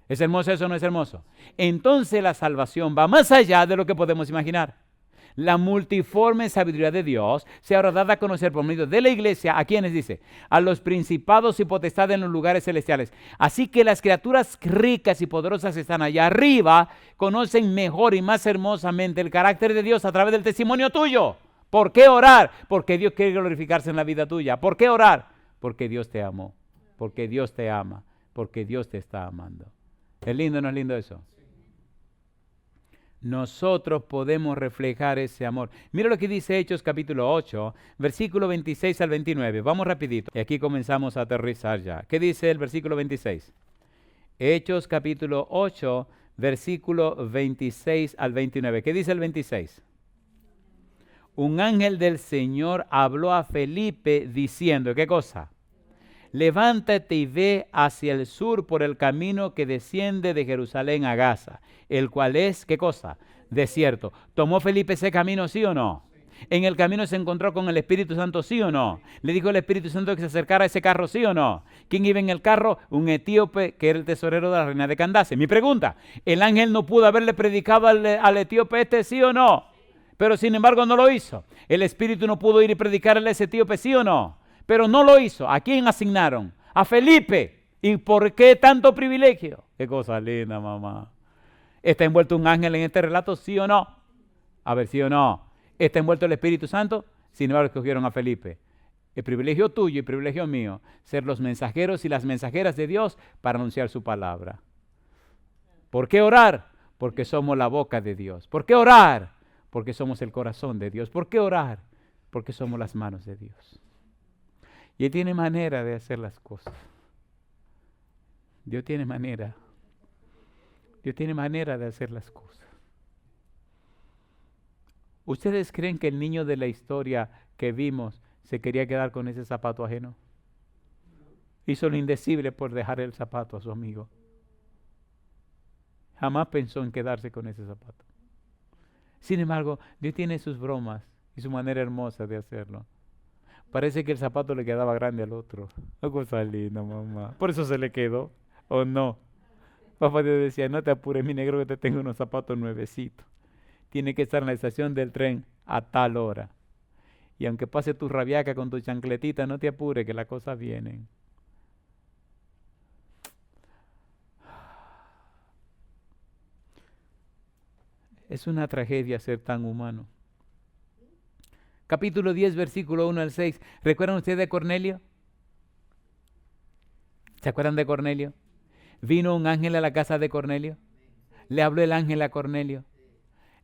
¿Es hermoso eso o no es hermoso? Entonces la salvación va más allá de lo que podemos imaginar. La multiforme sabiduría de Dios se habrá dado a conocer por medio de la iglesia. ¿A quiénes dice? A los principados y potestades en los lugares celestiales. Así que las criaturas ricas y poderosas que están allá arriba conocen mejor y más hermosamente el carácter de Dios a través del testimonio tuyo. ¿Por qué orar? Porque Dios quiere glorificarse en la vida tuya. ¿Por qué orar? Porque Dios te amó. Porque Dios te ama. Porque Dios te está amando. ¿Es lindo o no es lindo eso? Nosotros podemos reflejar ese amor. Mira lo que dice Hechos capítulo 8, versículo 26 al 29. Vamos rapidito. Y aquí comenzamos a aterrizar ya. ¿Qué dice el versículo 26? Hechos capítulo 8, versículo 26 al 29. ¿Qué dice el 26? Un ángel del Señor habló a Felipe diciendo, ¿qué cosa? Levántate y ve hacia el sur por el camino que desciende de Jerusalén a Gaza, el cual es, ¿qué cosa? Desierto. ¿Tomó Felipe ese camino, sí o no? ¿En el camino se encontró con el Espíritu Santo, sí o no? ¿Le dijo el Espíritu Santo que se acercara a ese carro, sí o no? ¿Quién iba en el carro? Un etíope que era el tesorero de la reina de Candace. Mi pregunta, ¿el ángel no pudo haberle predicado al etíope este, sí o no? Pero sin embargo no lo hizo. ¿El Espíritu no pudo ir y predicarle a ese etíope, sí o no? Pero no lo hizo. ¿A quién asignaron? A Felipe. ¿Y por qué tanto privilegio? Qué cosa linda, mamá. ¿Está envuelto un ángel en este relato? ¿Sí o no? A ver, ¿sí o no? ¿Está envuelto el Espíritu Santo? Sin embargo, escogieron a Felipe. El privilegio tuyo y el privilegio mío, ser los mensajeros y las mensajeras de Dios para anunciar su palabra. ¿Por qué orar? Porque somos la boca de Dios. ¿Por qué orar? Porque somos el corazón de Dios. ¿Por qué orar? Porque somos las manos de Dios. Y Él tiene manera de hacer las cosas. Dios tiene manera. Dios tiene manera de hacer las cosas. ¿Ustedes creen que el niño de la historia que vimos se quería quedar con ese zapato ajeno? Hizo lo indecible por dejar el zapato a su amigo. Jamás pensó en quedarse con ese zapato. Sin embargo, Dios tiene sus bromas y su manera hermosa de hacerlo. Parece que el zapato le quedaba grande al otro. Una cosa linda, mamá. Por eso se le quedó. ¿O no? Papá Dios decía, no te apures, mi negro, que te tengo unos zapatos nuevecitos. Tiene que estar en la estación del tren a tal hora. Y aunque pase tu rabiaca con tu chancletita, no te apures, que las cosas vienen. Es una tragedia ser tan humano. Capítulo 10, versículo 1 al 6. ¿Recuerdan ustedes de Cornelio? ¿Se acuerdan de Cornelio? Vino un ángel a la casa de Cornelio. Le habló el ángel a Cornelio.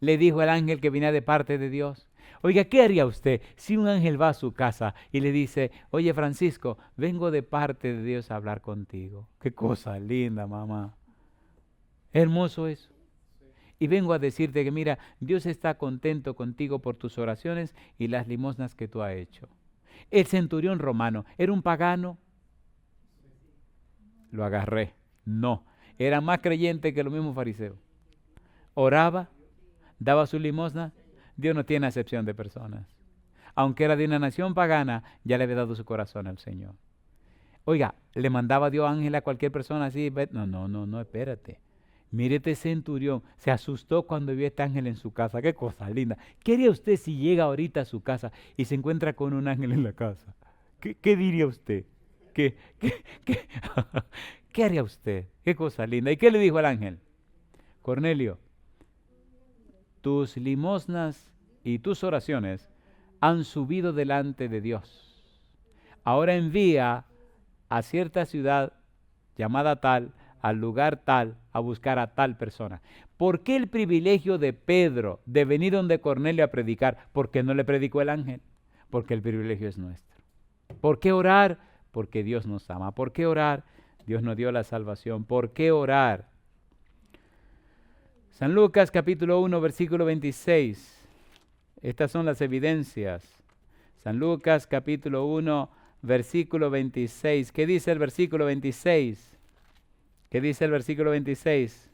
Le dijo al ángel que venía de parte de Dios. Oiga, ¿qué haría usted si un ángel va a su casa y le dice, oye Francisco, vengo de parte de Dios a hablar contigo? Qué cosa linda, mamá. Hermoso eso. Y vengo a decirte que mira, Dios está contento contigo por tus oraciones y las limosnas que tú has hecho. El centurión romano, ¿era un pagano? Lo agarré. No, era más creyente que los mismos fariseos. Oraba, daba su limosna. Dios no tiene acepción de personas. Aunque era de una nación pagana, ya le había dado su corazón al Señor. Oiga, ¿le mandaba Dios ángel a cualquier persona así? No, espérate. Mire este centurión, se asustó cuando vio a este ángel en su casa. Qué cosa linda. ¿Qué haría usted si llega ahorita a su casa y se encuentra con un ángel en la casa? ¿Qué diría usted? ¿Qué haría usted? Qué cosa linda. ¿Y qué le dijo al ángel? Cornelio, tus limosnas y tus oraciones han subido delante de Dios. Ahora envía a cierta ciudad llamada tal, al lugar tal, a buscar a tal persona. ¿Por qué el privilegio de Pedro de venir donde Cornelio a predicar? ¿Por qué no le predicó el ángel? Porque el privilegio es nuestro. ¿Por qué orar? Porque Dios nos ama. ¿Por qué orar? Dios nos dio la salvación. ¿Por qué orar? San Lucas capítulo 1, versículo 26. Estas son las evidencias. San Lucas capítulo 1, versículo 26. ¿Qué dice el versículo 26? ¿Qué dice el versículo 26?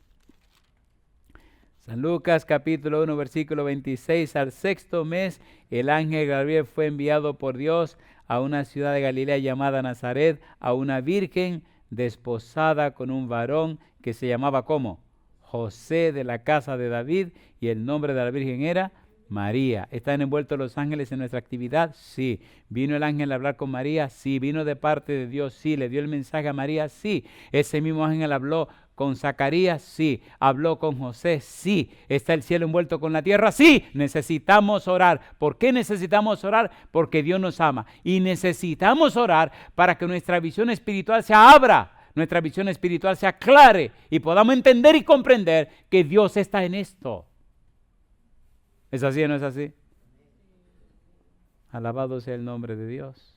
San Lucas capítulo 1, versículo 26. Al sexto mes, el ángel Gabriel fue enviado por Dios a una ciudad de Galilea llamada Nazaret, a una virgen desposada con un varón que se llamaba ¿cómo? José, de la casa de David, y el nombre de la virgen era María. ¿Están envueltos los ángeles en nuestra actividad? Sí. ¿Vino el ángel a hablar con María? Sí. ¿Vino de parte de Dios? Sí. ¿Le dio el mensaje a María? Sí. ¿Ese mismo ángel habló con Zacarías? Sí. ¿Habló con José? Sí. ¿Está el cielo envuelto con la tierra? Sí. Necesitamos orar. ¿Por qué necesitamos orar? Porque Dios nos ama. Y necesitamos orar para que nuestra visión espiritual se abra, nuestra visión espiritual se aclare y podamos entender y comprender que Dios está en esto. ¿Es así o no es así? Alabado sea el nombre de Dios.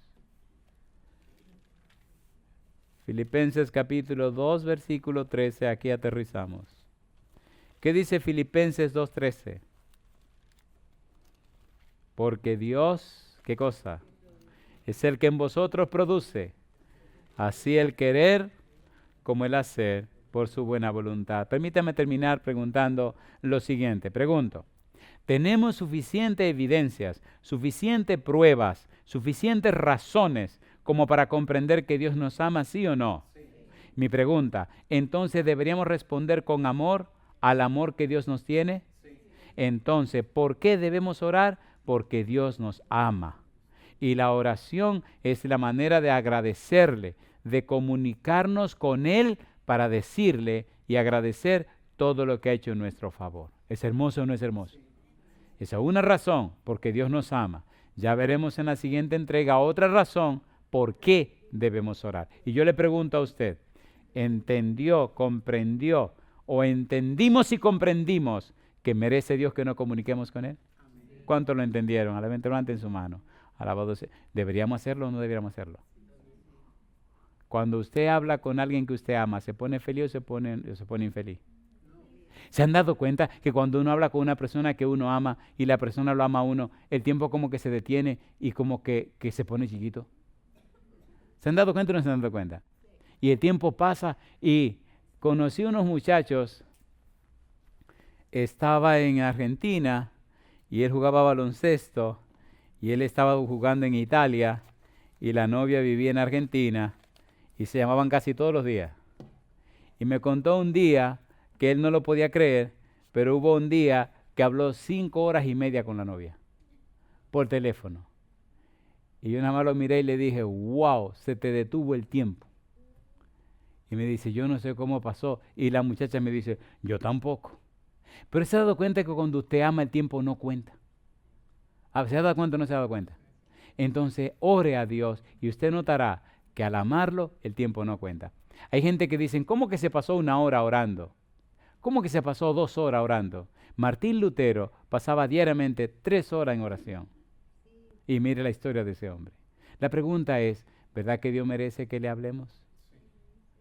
Filipenses capítulo 2, versículo 13, aquí aterrizamos. ¿Qué dice Filipenses 2:13? Porque Dios, ¿qué cosa? Es el que en vosotros produce, así el querer como el hacer por su buena voluntad. Permítame terminar preguntando lo siguiente. Pregunto. Tenemos suficientes evidencias, suficientes pruebas, suficientes razones como para comprender que Dios nos ama, ¿sí o no? Sí. Mi pregunta, entonces ¿deberíamos responder con amor al amor que Dios nos tiene? Sí. Entonces, ¿por qué debemos orar? Porque Dios nos ama. Y la oración es la manera de agradecerle, de comunicarnos con Él para decirle y agradecer todo lo que ha hecho en nuestro favor. ¿Es hermoso o no es hermoso? Esa es una razón porque Dios nos ama. Ya veremos en la siguiente entrega otra razón por qué debemos orar. Y yo le pregunto a usted, ¿entendió, comprendió o entendimos y comprendimos que merece Dios que nos comuniquemos con Él? ¿Cuántos lo entendieron? Levanten su mano. Alabado sea. ¿Deberíamos hacerlo o no deberíamos hacerlo? Cuando usted habla con alguien que usted ama, ¿se pone feliz o se pone infeliz? ¿Se han dado cuenta que cuando uno habla con una persona que uno ama y la persona lo ama a uno, el tiempo como que se detiene y como que se pone chiquito? ¿Se han dado cuenta o no se han dado cuenta? Y el tiempo pasa y conocí unos muchachos, estaba en Argentina y él jugaba baloncesto y él estaba jugando en Italia y la novia vivía en Argentina y se llamaban casi todos los días. Y me contó un día que él no lo podía creer, pero hubo un día que habló 5 horas y media con la novia, por teléfono. Y yo nada más lo miré y le dije, wow, se te detuvo el tiempo. Y me dice, yo no sé cómo pasó. Y la muchacha me dice, yo tampoco. Pero se ha dado cuenta que cuando usted ama el tiempo no cuenta. ¿Se ha dado cuenta o no se ha dado cuenta? Entonces, ore a Dios y usted notará que al amarlo, el tiempo no cuenta. Hay gente que dicen, ¿cómo que se pasó 1 hora orando? ¿Cómo que se pasó 2 horas orando? Martín Lutero pasaba diariamente 3 horas en oración. Y mire la historia de ese hombre. La pregunta es, ¿verdad que Dios merece que le hablemos?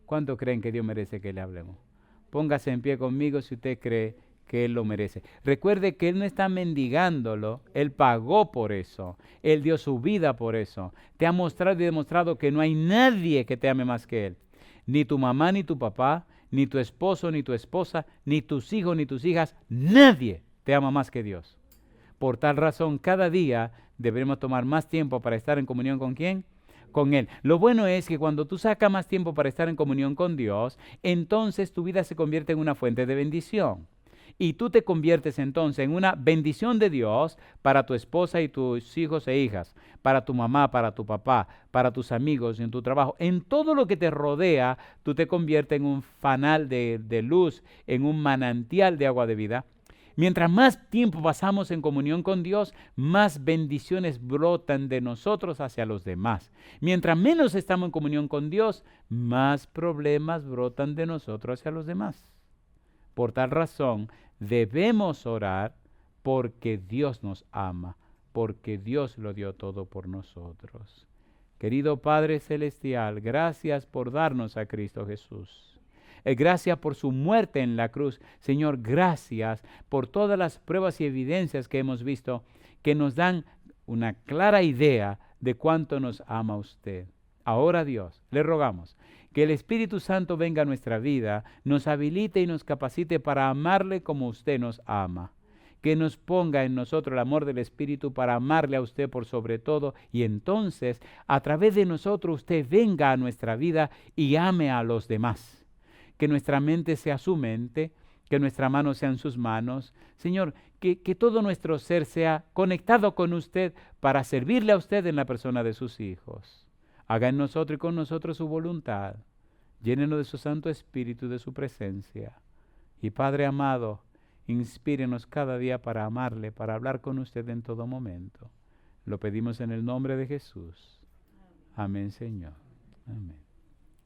¿Cuánto creen que Dios merece que le hablemos? Póngase en pie conmigo si usted cree que Él lo merece. Recuerde que Él no está mendigándolo, Él pagó por eso, Él dio su vida por eso. Te ha mostrado y demostrado que no hay nadie que te ame más que Él. Ni tu mamá, ni tu papá, ni tu esposo, ni tu esposa, ni tus hijos, ni tus hijas, nadie te ama más que Dios. Por tal razón, cada día debemos tomar más tiempo para estar en comunión ¿con quién? Con Él. Lo bueno es que cuando tú sacas más tiempo para estar en comunión con Dios, entonces tu vida se convierte en una fuente de bendición. Y tú te conviertes entonces en una bendición de Dios para tu esposa y tus hijos e hijas, para tu mamá, para tu papá, para tus amigos, en tu trabajo. En todo lo que te rodea, tú te conviertes en un fanal de luz, en un manantial de agua de vida. Mientras más tiempo pasamos en comunión con Dios, más bendiciones brotan de nosotros hacia los demás. Mientras menos estamos en comunión con Dios, más problemas brotan de nosotros hacia los demás. Por tal razón, debemos orar porque Dios nos ama, porque Dios lo dio todo por nosotros. Querido Padre Celestial, gracias por darnos a Cristo Jesús. Gracias por su muerte en la cruz. Señor, gracias por todas las pruebas y evidencias que hemos visto que nos dan una clara idea de cuánto nos ama usted. Ahora, Dios, le rogamos que el Espíritu Santo venga a nuestra vida, nos habilite y nos capacite para amarle como usted nos ama. Que nos ponga en nosotros el amor del Espíritu para amarle a usted por sobre todo, y entonces a través de nosotros usted venga a nuestra vida y ame a los demás. Que nuestra mente sea su mente, que nuestra mano sea en sus manos. Señor, que todo nuestro ser sea conectado con usted para servirle a usted en la persona de sus hijos. Haga en nosotros y con nosotros su voluntad. Llénenos de su Santo Espíritu, de su presencia. Y Padre amado, inspírenos cada día para amarle, para hablar con usted en todo momento. Lo pedimos en el nombre de Jesús. Amén, Señor. Amén.